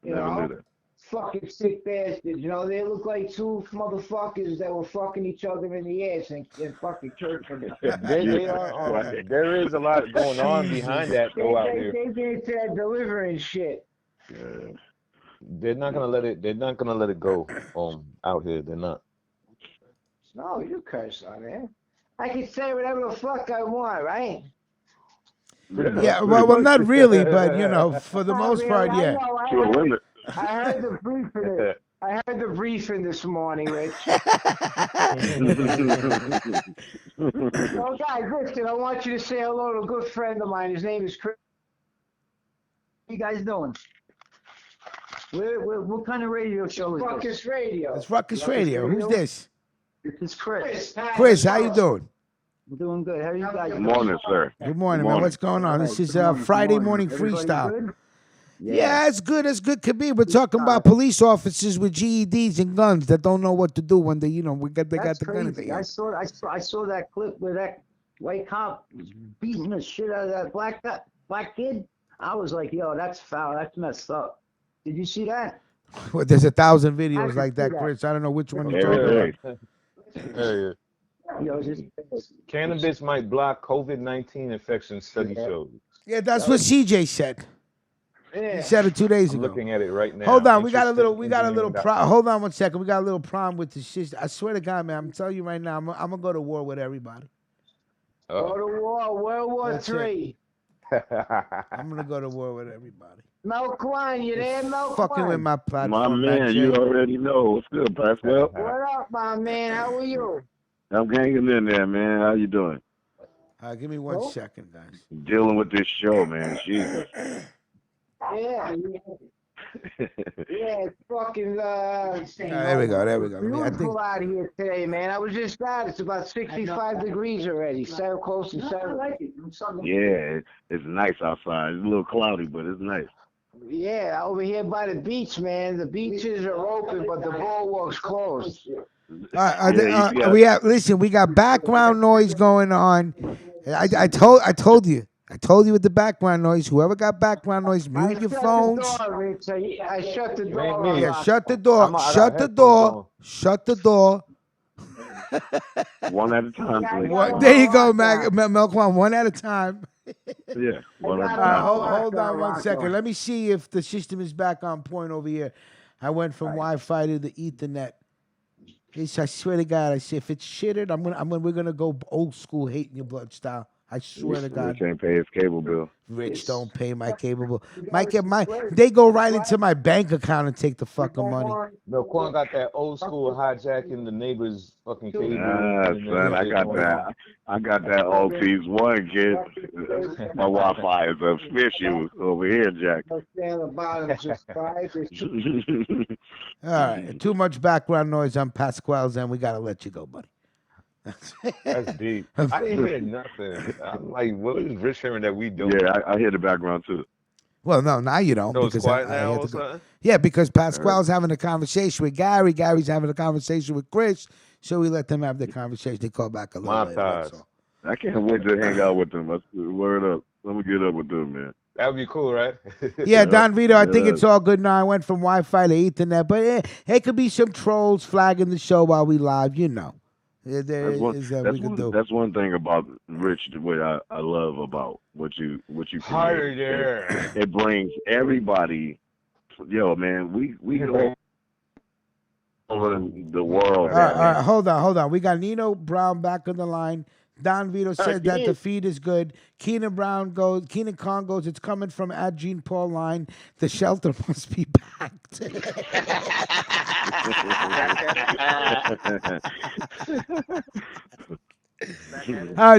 You Never know? knew that. Fucking sick bastards. They look like 2 motherfuckers that were fucking each other in the ass and fucking church. They are, there is a lot going on behind that though out here. They get into that delivering shit. Yeah. They're not gonna let it go out here. They're not. No, you curse on there. I can say whatever the fuck I want, right? Yeah, well, not really, but for the most part, yeah. I heard the brief for this. I heard the briefing this morning, Rich. Oh, guys, listen, I want you to say hello to a good friend of mine. His name is Chris. How you guys doing? What kind of radio show is this? Ruckus Radio. It's Ruckus Ruckus Radio. Who's this? This is Chris. Chris, how you doing? I'm doing good. How are you guys? Good morning, sir. Good morning, Good man. morning. What's going on? This is morning, Friday good morning morning. freestyle. Everybody good? Yeah, it's good as good could be. We're talking about police officers with GEDs and guns that don't know what to do when they, they got That's the gun in crazy. their I hand. saw that clip where that white cop was beating the shit out of that black kid. I was like, yo, that's foul. That's messed up. Did you see that? Well, there's 1,000 videos I like can see that, Chris. I don't know which one you're Hey, talking hey. about. Hey, Yo, just cannabis might block COVID-19 infection, study shows. Yeah, that's what CJ said. He said it 2 days I'm ago. looking at it right now. Hold on, we got a little Interesting hold on one second. We got a little problem with the shit. I swear to God, man, I'm telling you right now, I'm gonna go to war with everybody. go to war. World War That's III. I'm gonna go to war with everybody. Mel Klein, you there, Mel Fucking Klein? with my My platform. man, you already know. What's good, Pascal? What up, my man? How are you? I'm hanging in there, man. How you doing? Give me 1 second, guys. Dealing with this show, man. Jesus. Yeah. Yeah, it's fucking There we go. beautiful out here today, man. I was just out. It's about 65 degrees already. So close to 70. I like it. Yeah, it's nice outside. It's a little cloudy, but it's nice. Yeah, over here by the beach, man. The beaches are open, but the boardwalk's closed. We got background noise going on. I told you with the background noise. Whoever got background noise, mute your phones. I shut the door. Yeah, shut the door. Shut the door. Shut the door. One at a time, please. There you go, Melquan. One at a time. Yeah, one at a All right, time. hold on 1 second. Let me see if the system is back on point over here. I went from Wi-Fi to the Ethernet. I swear to God, I say if it's shitted, we're gonna go old school, hating your blood style. I swear to God. Rich ain't pay his cable bill. Rich don't pay my cable bill. They go right into my bank account and take the fucking money. No, Quan got that old school hijacking the neighbor's fucking cable. Son, I got that. I got that Altice One, kid. My Wi-Fi is official over here, Jack. All right, too much background noise on Pasquale's end. We gotta let you go, buddy. That's deep. I didn't hear nothing. I'm like, what is Rich hearing that we don't? Yeah, I hear the background too. Well, no, now you don't. So it's because quiet I now had or to go. something? Yeah, because Pasquale's having a conversation with Gary. Gary's having a conversation with Chris. So we let them have their conversation. They call back a little later. That's all. I can't wait to hang out with them. Word up. Let me get up with them, man. That would be cool, right? Yeah, Don Vito, I think it's all good now. I went from Wi-Fi to Ethernet, but it could be some trolls flagging the show while we live, you know. That's one thing about Rich, the way I love about what you Harder. It brings everybody. Yo, man, we go over the world. All right, hold on. We got Nino Brown back on the line. Don Vito said that the feed is good. Keenan Khan goes, it's coming from at Gene Paul line. The shelter must be packed.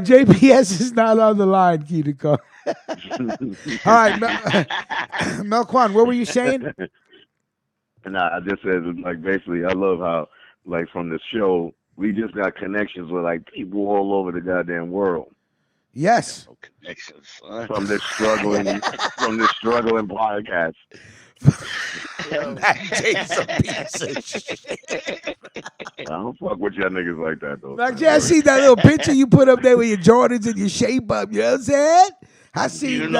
JPS is not on the line, Keenan Khan. All right, Melquan, what were you saying? Nah, I just said, like, basically, I love how, like, from the show, we just got connections with, like, people all over the goddamn world. Yes. No connections, son. From this struggling podcast. I don't fuck with y'all niggas like that, though. Like, I see that little picture you put up there with your Jordans and your shape up. You know what I'm saying? I seen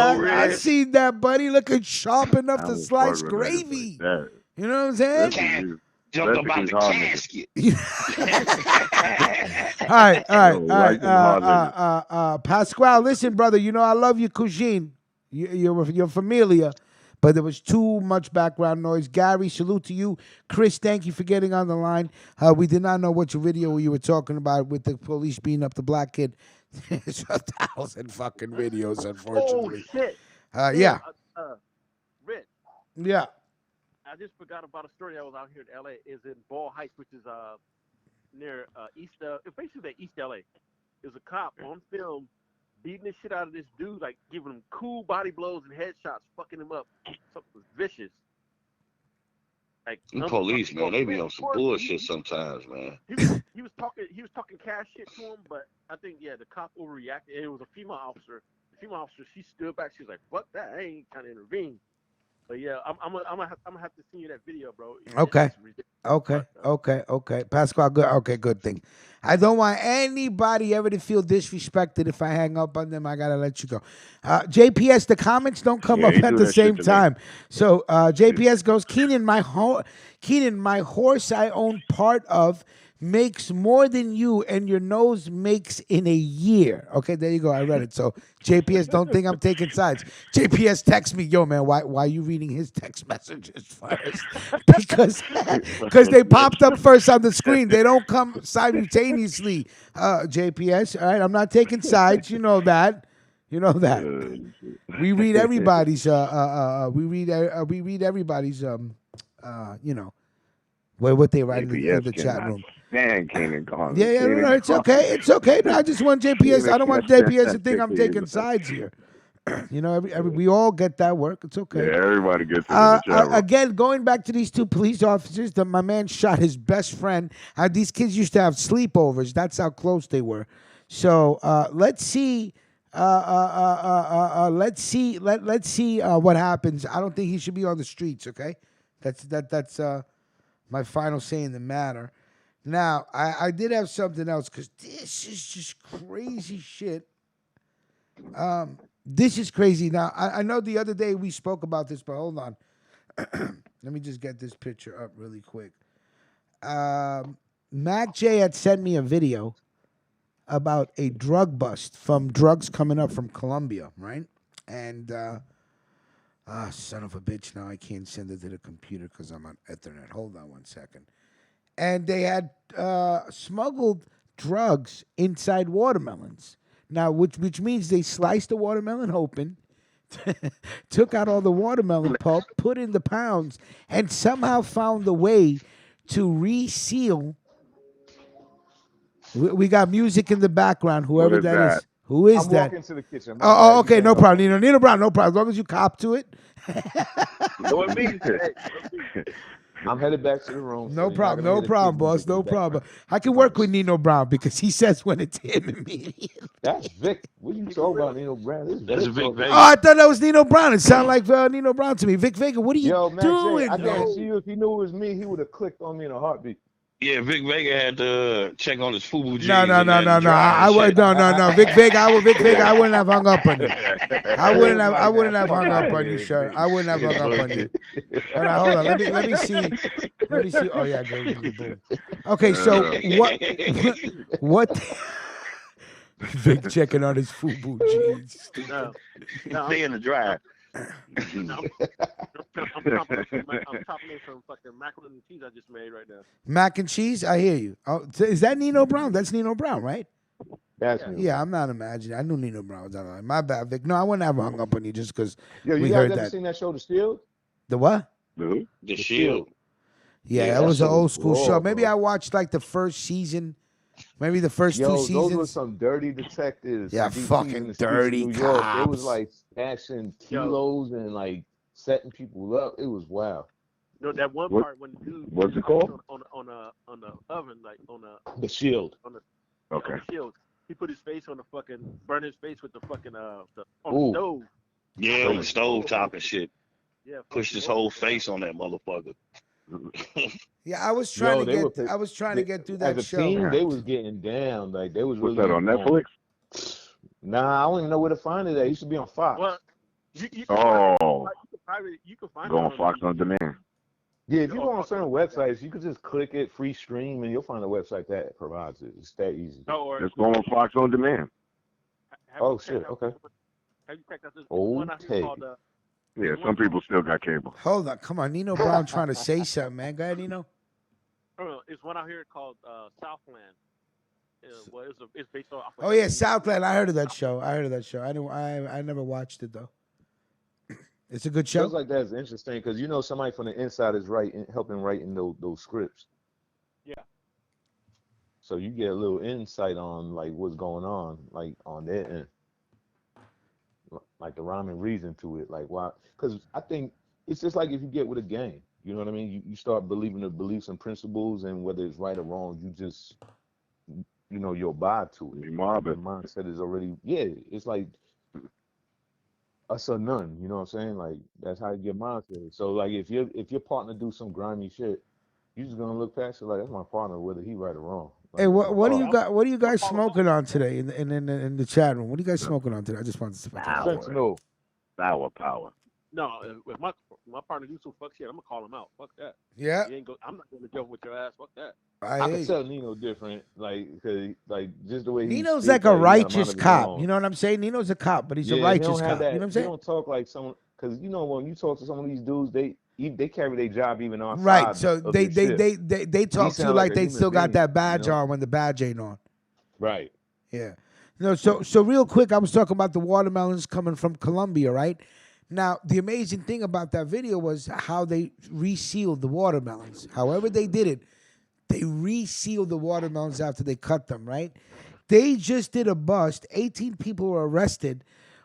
that, buddy, looking sharp enough to slice gravy. Like you know what I'm saying? Jump about the casket. All right. Pasquale, listen, brother. You know I love your cuisine, your familia, but there was too much background noise. Gary, salute to you. Chris, thank you for getting on the line. We did not know what your video you were talking about with the police beating up the black kid. It's 1,000 fucking videos, unfortunately. Oh shit. Yeah. Rich. Yeah. I just forgot about a story that was out here in L.A. Is in Ball Heights, which is near East, basically East L.A. There's a cop on film beating the shit out of this dude, like giving him cool body blows and headshots, fucking him up. Something was vicious. Like The police, man, they be on some bullshit sometimes, man. He was talking cash shit to him, but I think the cop overreacted. It was a female officer. The female officer, she stood back. She was like, "Fuck that! I ain't trying to intervene." But yeah, I'm gonna have to send you that video, bro. Okay. Okay. Pascal, good. Okay, good thing. I don't want anybody ever to feel disrespected if I hang up on them. I gotta let you go. JPS, the comments don't come up at the same time. So JPS goes, Keenan, my horse I own part of makes more than you and your nose makes in a year. Okay, there you go. I read it. So JPS, don't think I'm taking sides. JPS texts me, yo, man, why are you reading his text messages first? because they popped up first on the screen. They don't come simultaneously. JPS, all right, I'm not taking sides. You know that. We read everybody's we read everybody's what they write in the chat room. Stand Keenan Kong. Yeah, no, it's okay. It's okay. No, I just want JPS. I don't want JPS to think I'm taking sides here. We all get that work. It's okay. Yeah, everybody gets it in the chat room. Again, going back to these two police officers, my man shot his best friend. These kids used to have sleepovers. That's how close they were. So let's see. Let's see what happens. I don't think he should be on the streets. Okay, that's my final say in the matter. Now, I did have something else because this is just crazy shit. This is crazy. Now, I know the other day we spoke about this, but hold on. Let me just get this picture up really quick. Mac J had sent me a video about a drug bust from drugs coming up from Colombia, right? And, son of a bitch, now I can't send it to the computer because I'm on Ethernet. Hold on one second. And they had smuggled drugs inside watermelons. Now, which means they sliced the watermelon open, took out all the watermelon pulp, put in the pounds, and somehow found a way to reseal. We got music in the background, whoever that is. Who is that? I'm walking to the kitchen. Oh, okay, no problem, Nino Brown, no problem. As long as you cop to it. I'm headed back to the room. No problem, boss. No problem. I can work with Nino Brown because he says when it's him immediately. That's Vic. What are you talking about, Nino Brown? That's Vic Vega. Oh, I thought that was Nino Brown. It sounded like Nino Brown to me. Vic Vega, what are you doing? I guarantee you, if he knew it was me, he would have clicked on me in a heartbeat. Yeah, Vic Vega had to check on his FUBU jeans. No. I would no. Vic Vega, I wouldn't have hung up on you. I wouldn't have hung up on you, sir. I wouldn't have hung up on you. Hold on. Let me see. Oh yeah, good. Okay, so what? Vic checking on his FUBU jeans. No, they in the drive. I'm topping in some fucking macaroni and cheese I just made right now. Mac and cheese? I hear you. Oh, is that Nino Brown? That's Nino Brown, right? That's me. Yeah, I'm not imagining. I knew Nino Brown was on. My bad, Vic. No, I wouldn't have hung up on you just because we heard that. You guys ever seen that show, The Shield? The what? The Shield. Yeah, that was an old school show. Maybe I watched like the first season. Maybe the first 2 seasons. Those were some dirty detectives. Yeah, fucking dirty cops. It was like stashing kilos and like setting people up. It was wild. No, that one part when the dude what's it called? On the oven, like on the shield. On the shield. He put his face on the fucking burn his face with the fucking the stove. Yeah, on the stove top and shit. Yeah. Pushed his whole face on that motherfucker. Yeah, I was trying to get through that as a show. Team, they was getting down. Like they was. What's really that on Netflix? Nah, I don't even know where to find it at. It used to be on Fox. Well, you can find go it on Fox on Demand. Yeah, if you go on certain websites, you could just click it, free stream, and you'll find a website that provides it. It's that easy. Just go on Fox on Demand. Oh shit! Okay. Have you checked out this one out here called? Yeah, some people still got cable. Hold on, come on, Nino Brown trying to say something, man. Go ahead, Nino. It's one out here called Southland. It's based on. Oh yeah, Southland. I heard of that show. I never watched it though. It's a good show. Shows like that is interesting because you know somebody from the inside is helping writing those scripts. Yeah. So you get a little insight on like what's going on, like on their end, like the rhyme and reason to it, like why? Because I think it's just like if you get with a gang, you know what I mean? You start believing the beliefs and principles, and whether it's right or wrong, you just you abide to it. You mob Your it. mindset is already it's like us or none. You know what I'm saying? Like that's how you get mindset. So like if your partner do some grimy shit, you just gonna look past it like that's my partner, whether he right or wrong. Like, Hey, that's what my what do you partner. got? What are you guys smoking on today in the chat room? What are you guys smoking on today? I just wanted to fucking ask. Sentinel. Sour power. No, if my partner do some fuck shit, I'm gonna call him out. Fuck that. Yeah. I'm not gonna jump with your ass. Fuck that. I can tell Nino different, like, cause like just the way he Nino's speak, like a like, he got a mind righteous of his cop. own. You know what I'm saying? Nino's a cop, but he's a Yeah, he righteous don't have cop. that. You know what I'm He saying? don't talk like someone, cause when you talk to some of these dudes, they carry their job even outside Right. So of they their they, shift. they they talk to you sound like like a they human still got being, that you badge know? on when the badge ain't on. Right. Yeah. No, so real quick, I was talking about the watermelons coming from Colombia, right? Now, the amazing thing about that video was how they resealed the watermelons. However they did it, they resealed the watermelons after they cut them, right? They just did a bust. 18 people were arrested.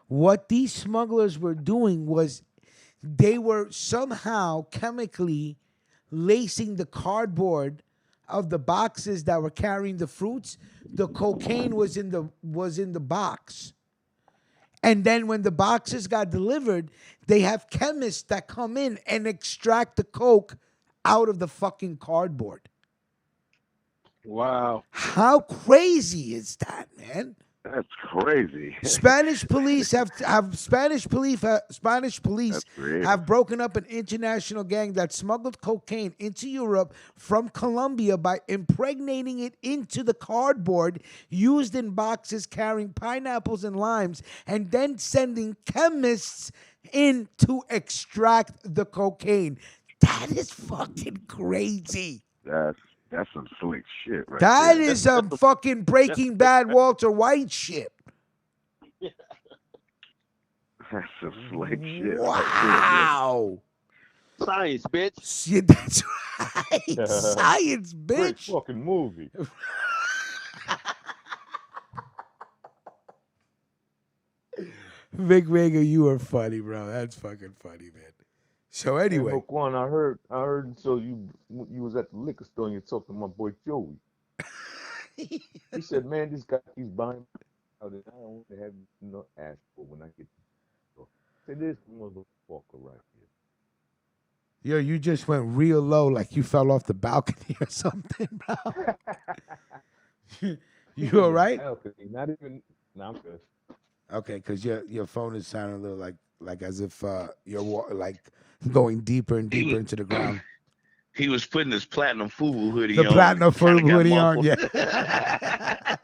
What these smugglers were doing was they were somehow chemically lacing the cardboard of the boxes that were carrying the fruits. The cocaine was in the box. And then when the boxes got delivered, they have chemists that come in and extract the coke out of the fucking cardboard. Wow. How crazy is that, man? That's crazy. Spanish police have Spanish police have broken up an international gang that smuggled cocaine into Europe from Colombia by impregnating it into the cardboard used in boxes carrying pineapples and limes, and then sending chemists in to extract the cocaine. That is fucking crazy. That's some slick shit right That there. is some fucking Breaking Bad Walter White shit. That's some slick shit. Wow. Science, bitch. Yeah, that's right. Science, Great bitch. fucking movie. Vic Vega, you are funny, bro. That's fucking funny, man. So anyway, Hey, Roquan, I heard. So you was at the liquor store and you talked to my boy Joey. He said, "Man, this guy keeps buying out, and I don't want to have no ask for when I get to the store." Say this motherfucker right yo, you just went real low, like you fell off the balcony or something, bro. You all right? Balcony, not even. No, I'm good. Okay, because your phone is sounding a little like as if you're like going deeper and deeper into the ground. He was putting his platinum FUBU hoodie The on. platinum Kinda got hoodie on, muffled. yeah.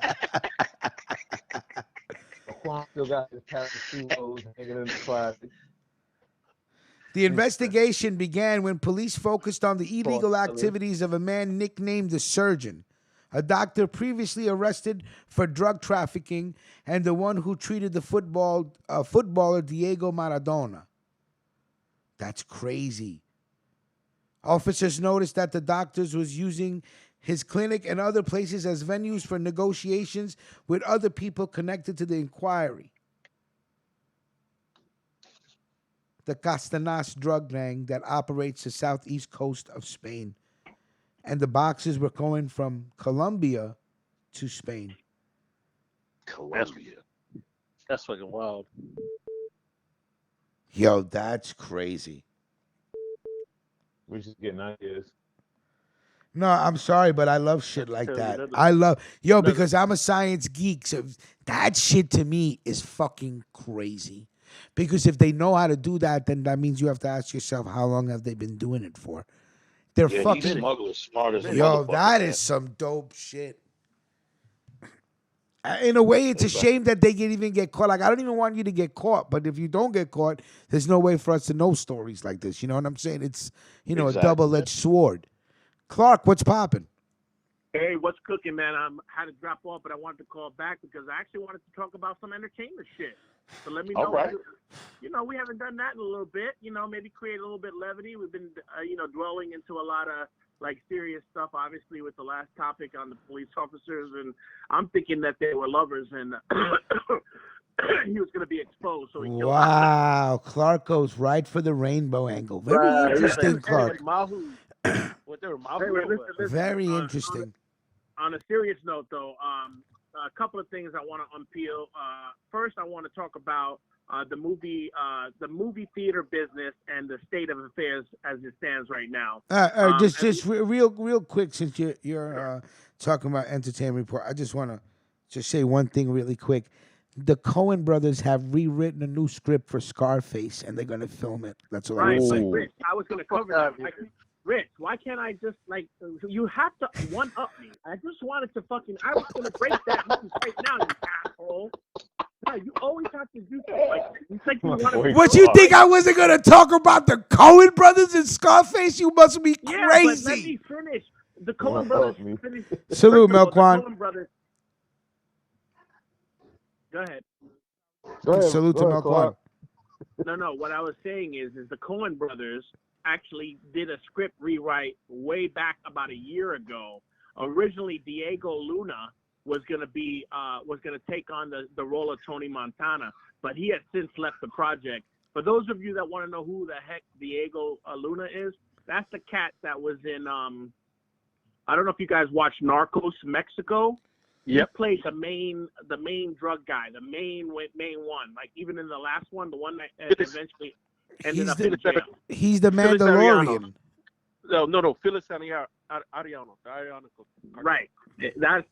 Roquan still got his Parasulos hanging in the closet. The investigation began when police focused on the illegal activities of a man nicknamed the Surgeon, a doctor previously arrested for drug trafficking and the one who treated the footballer Diego Maradona. That's crazy. Officers noticed that the doctor was using his clinic and other places as venues for negotiations with other people connected to the inquiry. The Castanas drug gang that operates the southeast coast of Spain. And the boxes were going from Colombia to Spain. Colombia. That's fucking wild. Yo, that's crazy. We're just getting ideas. No, I'm sorry, but I love shit like that. Because I'm a science geek, so that shit to me is fucking crazy. Because if they know how to do that, then that means you have to ask yourself, how long have they been doing it for? They're fucking. These smugglers smart as a Yo, motherfucker, that man. is some dope shit. In a way, it's a shame that they even get caught. Like, I don't even want you to get caught, but if you don't get caught, there's no way for us to know stories like this. You know what I'm saying? It's, a double-edged sword. Clark, what's popping? Hey, what's cooking, man? I had to drop off, but I wanted to call back because I actually wanted to talk about some entertainment shit. So let me All know. right. You know, we haven't done that in a little bit. You know, maybe create a little bit levity. We've been, dwelling into a lot of like serious stuff. Obviously, with the last topic on the police officers, and I'm thinking that they were lovers, and he was going to be exposed. So he killed Wow, Clark goes right for the rainbow angle. Very him. interesting, Clark. Mahu. What they were Mahu? Anyway, or what? Very interesting. On a serious note, though, a couple of things I want to unpeel. First, I want to talk about the movie theater business and the state of affairs as it stands right now. Real quick, since you're talking about entertainment report, I just want to just say one thing really quick. The Coen brothers have rewritten a new script for Scarface, and they're going to film it. That's all I'm saying. Rich, I was going to cover that. Rich, why can't I just, like, you have to one-up me. I just wanted to I was going to break that news right now, you asshole. No, you always have to do something like that. It's like you want to... What, you think I wasn't going to talk about the Coen brothers and Scarface? You must be crazy. Yeah, but let me finish. The Coen brothers finished... Salute, Melquan. The Coen brothers... Go ahead. Salute to Melquan. No, what I was saying is the Coen brothers actually did a script rewrite way back about a year ago. Originally, Diego Luna was going to take on the role of Tony Montana, but he has since left the project. For those of you that want to know who the heck Diego Luna is, that's the cat that was in I don't know if you guys watched Narcos Mexico. Yep. He played the main drug guy, the main one. Like even in the last one, the one that eventually ended up in jail. He's the Mandalorian. No, Phyllis Ariano. Right. That's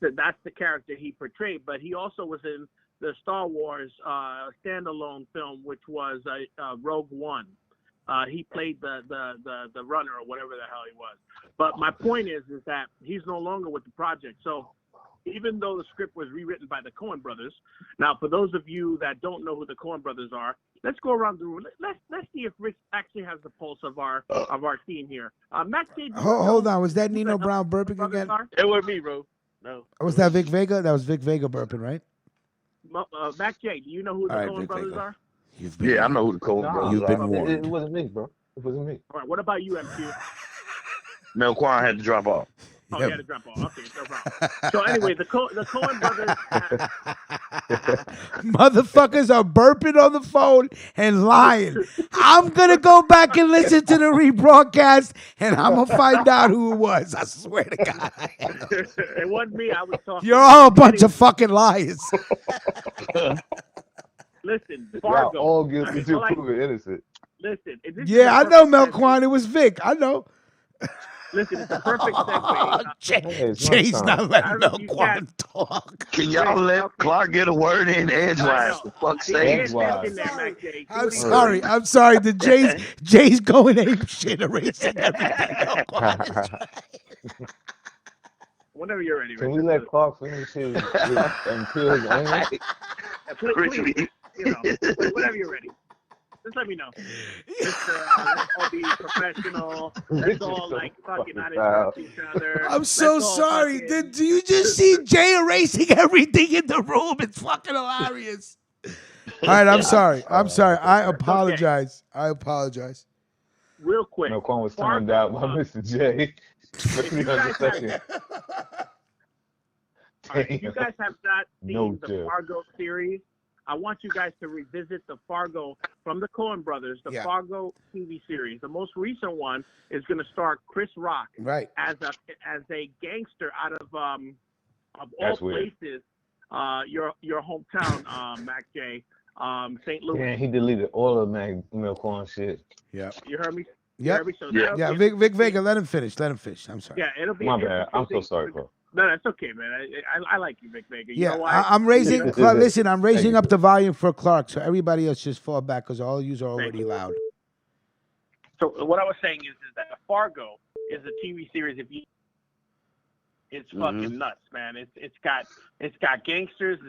the character he portrayed, but he also was in the Star Wars standalone film, which was Rogue One. He played the runner or whatever the hell he was. But my point is that he's no longer with the project. So even though the script was rewritten by the Coen brothers, now for those of you that don't know who the Coen brothers are, let's go around the room. Let's see if Rich actually has the pulse of our team here. Matt J. Hold on, was that Nino Brown burping again? It was me, bro. No. Was that Vic Vega? That was Vic Vega burping, right? Matt J. Do you know who the Coen brothers are? I know who the Coen brothers are. You've been warned. It wasn't me, bro. It wasn't me. All right. What about you, MQ? Melquan had to drop off. Oh, you had to drop off. Okay, no problem. So anyway, the Coen brothers... Motherfuckers are burping on the phone and lying. I'm going to go back and listen to the rebroadcast, and I'm going to find out who it was. I swear to God. It wasn't me. I was talking. You're all a bunch of fucking liars. Listen, Y'all Fargo. all guilty to proven innocent. Listen. Yeah, I know, Melquan. It was Vic. I know. Listen, it's a perfect segue. Jay's not letting Melquan talk. Can y'all let Clark get a word in edgewise? For fuck's sake. I'm sorry. The Jay's going ape shit, erasing everything. Whenever you're ready. Can we let Clark finish his and peel his onions? Please, whenever you're ready. Just let me know. Let's all be professional. Let's all like fucking not interrupt each other. I'm so sorry. Do you just see Jay erasing everything in the room? It's fucking hilarious. All right, I'm sorry. I apologize. Real quick. Melquan was turned out by Mr. J. For 300 seconds. Right, if you guys have not seen the Fargo series, I want you guys to revisit the Fargo from the Coen brothers, the Fargo TV series. The most recent one is going to star Chris Rock as a gangster out of all places, your hometown, Mac J, St. Louis. Yeah, he deleted all of Melquan shit. Yeah. You heard me? Yeah. Vic Vega, let him finish. I'm sorry. Yeah, it'll be. My bad. I'm so sorry, bro. No, that's okay, man. I like you, Vic Vega. You know why? I'm raising. Listen, I'm raising up the volume for Clark, so everybody else just fall back because all of you are already loud. So what I was saying is that Fargo is a TV series. It's fucking nuts, man. It's got gangsters.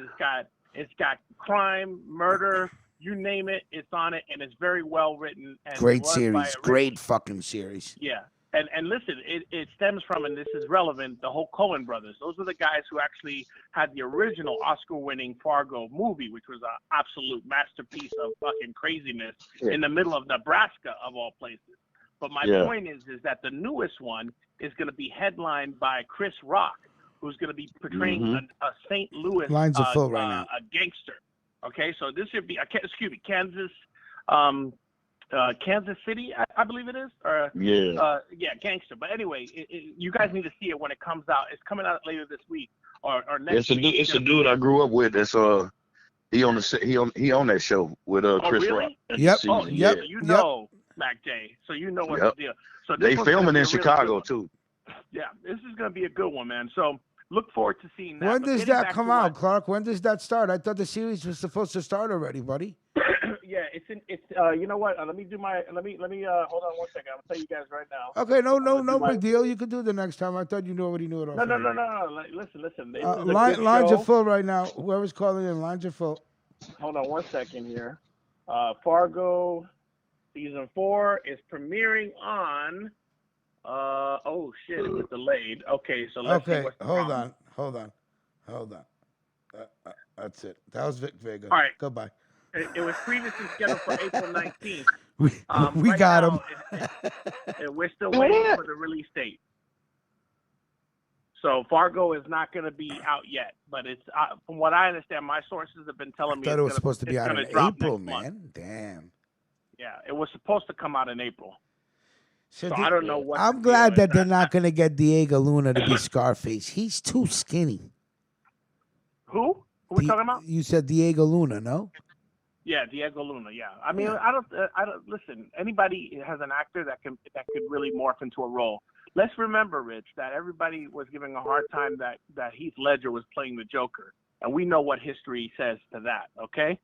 It's got crime, murder. You name it, it's on it, and it's very well written. And Great series. Great fucking series. Yeah. And listen, it stems from, and this is relevant, the whole Coen brothers. Those are the guys who actually had the original Oscar-winning Fargo movie, which was an absolute masterpiece of fucking craziness in the middle of Nebraska, of all places. But my point is that the newest one is going to be headlined by Chris Rock, who's going to be portraying a St. Louis Lines are full right now. a gangster. Okay, so this should be Kansas City, I believe it is, or gangster. But anyway, you guys need to see it when it comes out. It's coming out later this week or next week. It's a dude I grew up with. That's he on that show with Chris Rock. Yep. Oh, yep. So you know Mac J. So you know what's the deal. So they filming in Chicago too. Yeah, this is gonna be a good one, man. So look forward to seeing that. When does that come out, Clark? When does that start? I thought the series was supposed to start already, buddy. Yeah, it's you know what? Let me hold on one second. I'm gonna tell you guys right now. Okay, no big deal. You could do it the next time. I thought you already knew it all. No. Listen. Lines are full right now. Whoever's calling in, lines are full. Hold on one second here. Fargo season 4 is premiering on. Oh shit! It was delayed. Okay, so let's see what's the problem. Hold on. That's it. That was Vic Vega. All right. Goodbye. It was previously scheduled for April 19th. We right got now, him. We're still waiting for the release date. So Fargo is not going to be out yet, but it's from what I understand, my sources have been telling me I thought it was supposed to be out in April, man. Month. Damn. Yeah, it was supposed to come out in April. So I don't know what. I'm glad that they're not going to get Diego Luna to be Scarface. He's too skinny. Who? Who are we talking about? You said Diego Luna, no? Yeah, Diego Luna. Yeah, I mean, I don't listen. Anybody has an actor that could really morph into a role. Let's remember, Rich, that everybody was giving a hard time that Heath Ledger was playing the Joker, and we know what history says to that. Okay,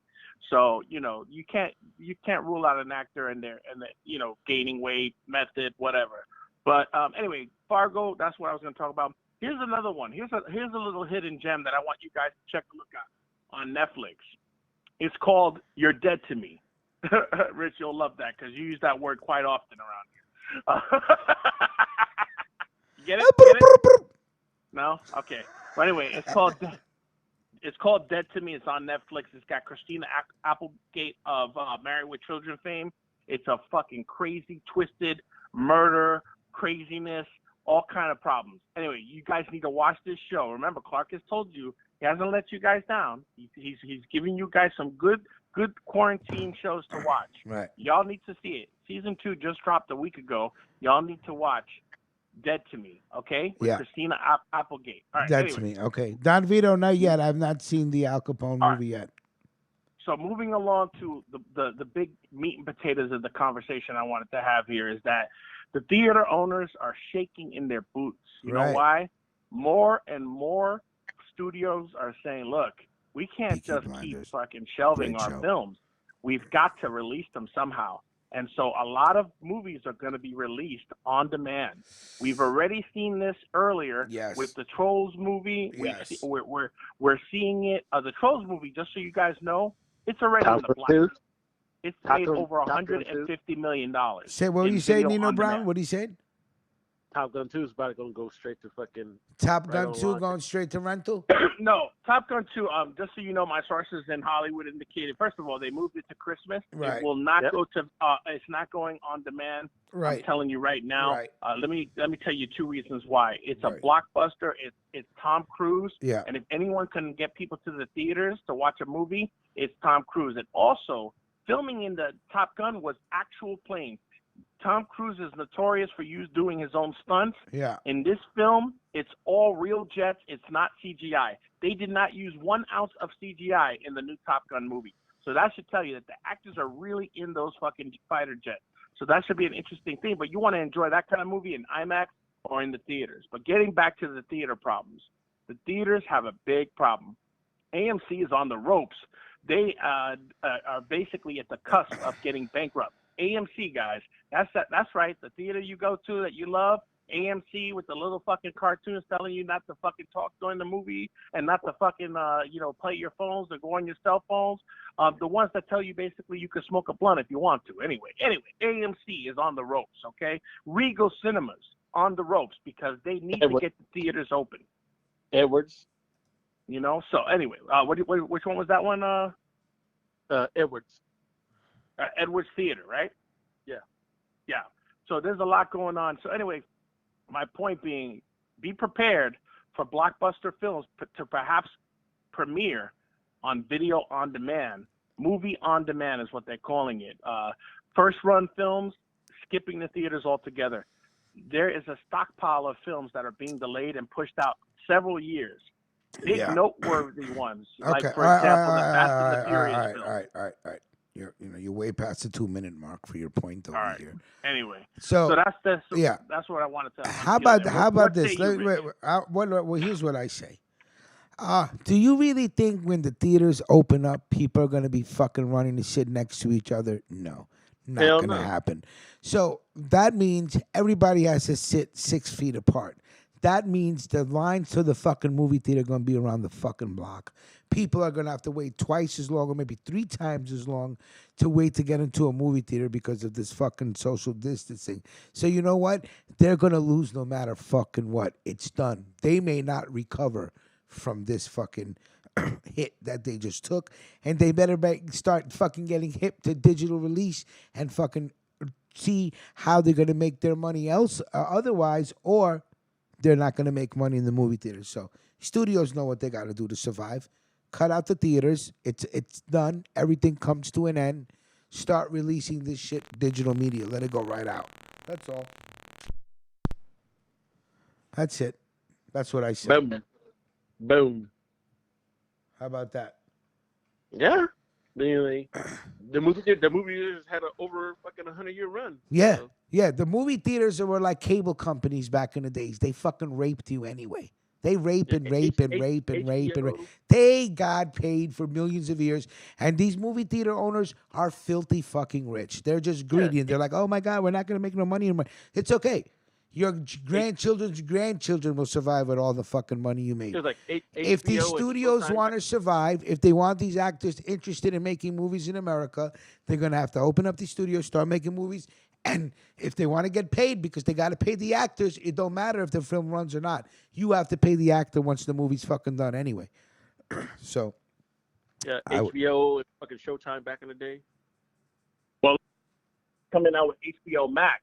so you can't rule out an actor and the gaining weight method, whatever. But anyway, Fargo. That's what I was going to talk about. Here's another one. Here's a little hidden gem that I want you guys to check a look at on Netflix. It's called You're Dead to Me. Rich, you'll love that because you use that word quite often around here. Get it? No? Okay. Well, anyway, it's called Dead to Me. It's on Netflix. It's got Christina Applegate of Married with Children fame. It's a fucking crazy, twisted murder, craziness, all kind of problems. Anyway, you guys need to watch this show. Remember, Clark has told you he hasn't let you guys down. He's giving you guys some good quarantine shows to watch. Right. Y'all need to see it. Season 2 just dropped a week ago. Y'all need to watch Dead to Me, okay? With Christina Applegate. All right, Dead to Me, okay. Don Vito, not yet. I've not seen the Al Capone movie yet. So moving along to the big meat and potatoes of the conversation I wanted to have here is that the theater owners are shaking in their boots. You know why? More and more studios are saying, look, we can't just keep fucking shelving our films. We've got to release them somehow. And so a lot of movies are going to be released on demand. We've already seen this earlier with the Trolls movie. Yes. We're seeing it. The Trolls movie, just so you guys know, it's already in the black. It's made over $150 million. Say what you say, Nino Brown? What do you say? Top Gun 2 is about to go straight to fucking. Top Gun 2 going straight to rental? No, Top Gun 2. Just so you know, my sources in Hollywood indicated. First of all, they moved it to Christmas. Right. It will not go to. It's not going on demand. Right. I'm telling you right now. Right. Let me tell you 2 reasons why. It's a blockbuster. It's Tom Cruise. Yeah. And if anyone can get people to the theaters to watch a movie, it's Tom Cruise. And also, filming in the Top Gun was actual planes. Tom Cruise is notorious for doing his own stunts. Yeah. In this film, it's all real jets. It's not CGI. They did not use 1 ounce of CGI in the new Top Gun movie. So that should tell you that the actors are really in those fucking fighter jets. So that should be an interesting thing. But you want to enjoy that kind of movie in IMAX or in the theaters. But getting back to the theater problems, the theaters have a big problem. AMC is on the ropes. They are basically at the cusp of getting bankrupt. AMC, guys, that's right. The theater you go to that you love, AMC with the little fucking cartoons telling you not to fucking talk during the movie and not to fucking, play your phones or go on your cell phones. The ones that tell you basically you can smoke a blunt if you want to. Anyway, AMC is on the ropes, okay? Regal Cinemas on the ropes because they need to get the theaters open. Edwards. So anyway, which one was that one? Edwards. Edwards Theater, right? Yeah. Yeah. So there's a lot going on. So anyway, my point being, be prepared for blockbuster films to perhaps premiere on video on demand. Movie on demand is what they're calling it. First run films, skipping the theaters altogether. There is a stockpile of films that are being delayed and pushed out several years. Big noteworthy ones, like for example, the Fast and the Furious films. All right. You're way past the 2 minute mark for your point over here. Anyway, so that's what I wanted to. How about this? Well, here's what I say. Do you really think when the theaters open up, people are gonna be fucking running to sit next to each other? No, not gonna happen. So that means everybody has to sit 6 feet apart. That means the lines to the fucking movie theater are going to be around the fucking block. People are going to have to wait twice as long or maybe 3 times as long to wait to get into a movie theater because of this fucking social distancing. So you know what? They're going to lose no matter fucking what. It's done. They may not recover from this fucking hit that they just took. And they better start fucking getting hip to digital release and fucking see how they're going to make their money otherwise, or they're not going to make money in the movie theaters. So studios know what they got to do to survive. Cut out the theaters. It's done. Everything comes to an end. Start releasing this shit digital media. Let it go right out. That's all. That's it. That's what I said. Boom. How about that? Yeah. The movie theaters had an over fucking 100-year run. Yeah. So. Yeah, the movie theaters were like cable companies back in the days. They fucking raped you anyway. They rape and rape and rape and rape and rape. They got paid for millions of years. And these movie theater owners are filthy fucking rich. They're just greedy. And they're like, oh my God, we're not going to make no money anymore. It's okay. Your grandchildren's grandchildren will survive with all the fucking money you made. Like if these studios want to survive, if they want these actors interested in making movies in America, they're going to have to open up these studios, start making movies. And if they want to get paid, because they got to pay the actors, it don't matter if the film runs or not. You have to pay the actor once the movie's fucking done anyway. So. Yeah, HBO and fucking Showtime back in the day. Well, coming out with HBO Max.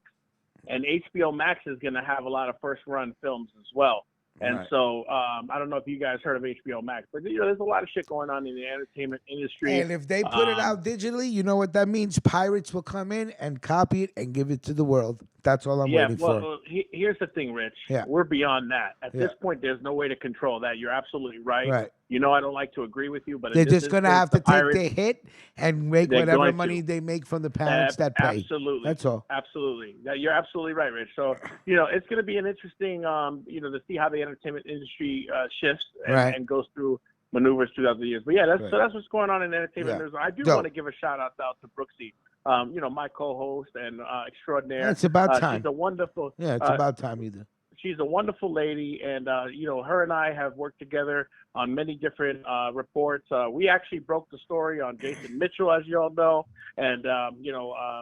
And HBO Max is going to have a lot of first-run films as well. And so I don't know if you guys heard of HBO Max, but there's a lot of shit going on in the entertainment industry. And if they put it out digitally, you know what that means? Pirates will come in and copy it and give it to the world. That's all I'm waiting for. Here's the thing, Rich. Yeah. We're beyond that. At this point, there's no way to control that. You're absolutely right. Right. I don't like to agree with you, but they're just going to have to take their hit and make whatever money they make from the parents that pay. Absolutely. That's all. Absolutely. You're absolutely right, Rich. So, it's going to be an interesting, to see how the entertainment industry shifts and goes through maneuvers throughout the years. But so that's what's going on in entertainment news. I do want to give a shout out to Brooksy, my co-host and extraordinaire. It's about time. She's a wonderful. Yeah, it's about time either. She's a wonderful lady, and her and I have worked together on many different reports. We actually broke the story on Jason Mitchell, as you all know, and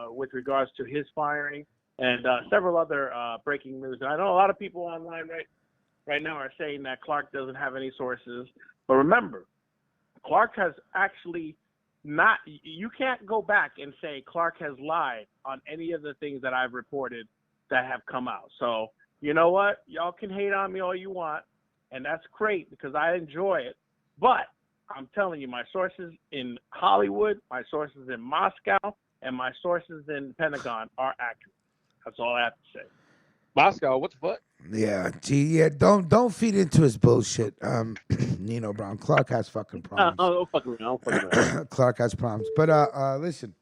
with regards to his firing, and several other breaking news. And I know a lot of people online right now are saying that Clark doesn't have any sources, but remember, Clark has actually not. You can't go back and say Clark has lied on any of the things that I've reported that have come out. So. You know what? Y'all can hate on me all you want, and that's great because I enjoy it. But I'm telling you, my sources in Hollywood, my sources in Moscow, and my sources in Pentagon are accurate. That's all I have to say. Moscow, what the fuck? Yeah, don't feed into his bullshit. Nino Brown. Clark has fucking problems. Don't fuck around. Clark has problems. But listen.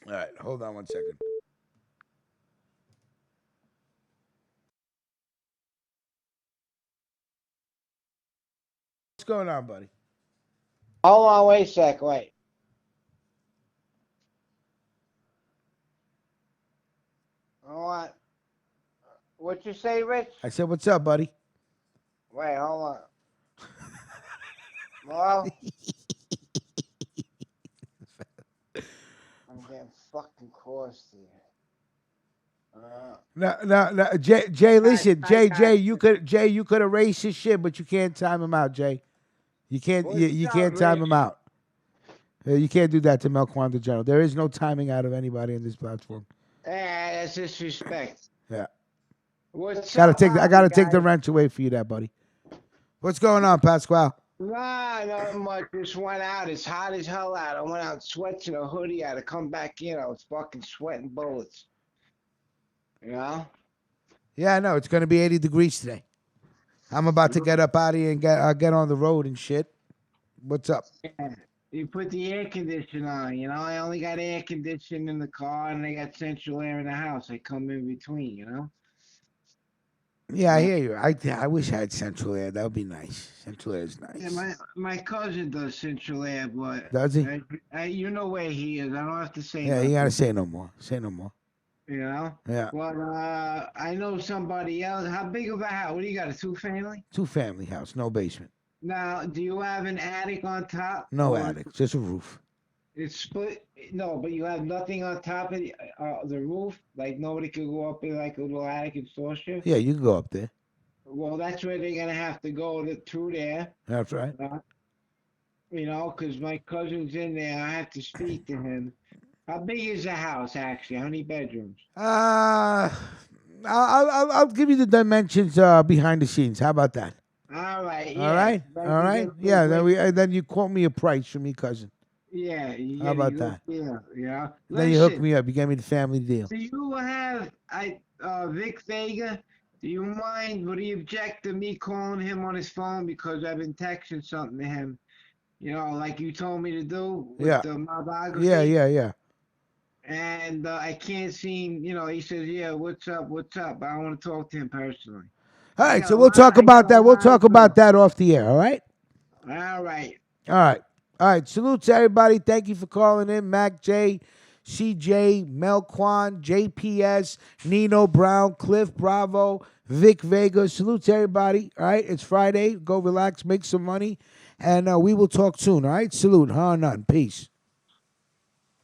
All right, hold on 1 second. What's going on, buddy? Hold on, wait a sec, wait. All right. What you say, Rich? I said, what's up, buddy? Wait, hold on. Well, I'm getting fucking crossed here. No, Jay, listen, Jay, you could erase his shit, but you can't time him out, Jay. You can't, you can't time him out. You can't do that to Melquan the General. There is no timing out of anybody in this platform. That's disrespect. Yeah. What's I up, gotta take the guys? wrench away for you there, buddy. What's going on, Pasquale? Nah, not much. Just went out. It's hot as hell out. I went out sweating a hoodie. I had to come back in. I was fucking sweating bullets. You know? Yeah, I know. It's gonna be 80 degrees today. I'm about to get up out of here and get on the road and shit. What's up? Yeah. You put the air conditioner on, you know? I only got air conditioning in the car and I got central air in the house. I come in between, you know? Yeah, I hear you. I wish I had central air. That would be nice. Central air is nice. Yeah, my cousin does central air, but Does he? you know where he is. I don't have to say. Yeah, nothing. you gotta say no more. Say no more. You know. Yeah. But I know somebody else. How big of a house? What do you got? A 2-family? 2-family house, no basement. Now, do you have an attic on top? No Or attic, just a roof. It's split. No, but you have nothing on top of the roof. Like nobody could go up in like a little attic and store shit. Yeah, you can go up there. Well, that's where they're gonna have to go through there. That's right. You know, because my cousin's in there. I have to speak to him. How big is the house actually? How many bedrooms? I'll give you the dimensions behind the scenes. How about that? All right. All right. All right. Yeah. Then you quote me a price from your cousin. Yeah. How about that? Yeah. Then you hook me up. You get me the family deal. Do you have Vic Vega? Do you mind? Would he object to me calling him on his phone because I've been texting something to him? You know, like you told me to do with the biography. Yeah. And I can't seem, you know, he says, yeah, what's up? But I want to talk to him personally. All right, so we'll talk about that. We'll talk about that off the air, all right? All right. All right. Salute to everybody. Thank you for calling in. Mac J, CJ, Melquan, JPS, Nino Brown, Cliff Bravo, Vic Vega. Salute to everybody. All right, it's Friday. Go relax, make some money, and we will talk soon, all right? Salute. Huh? None. Peace.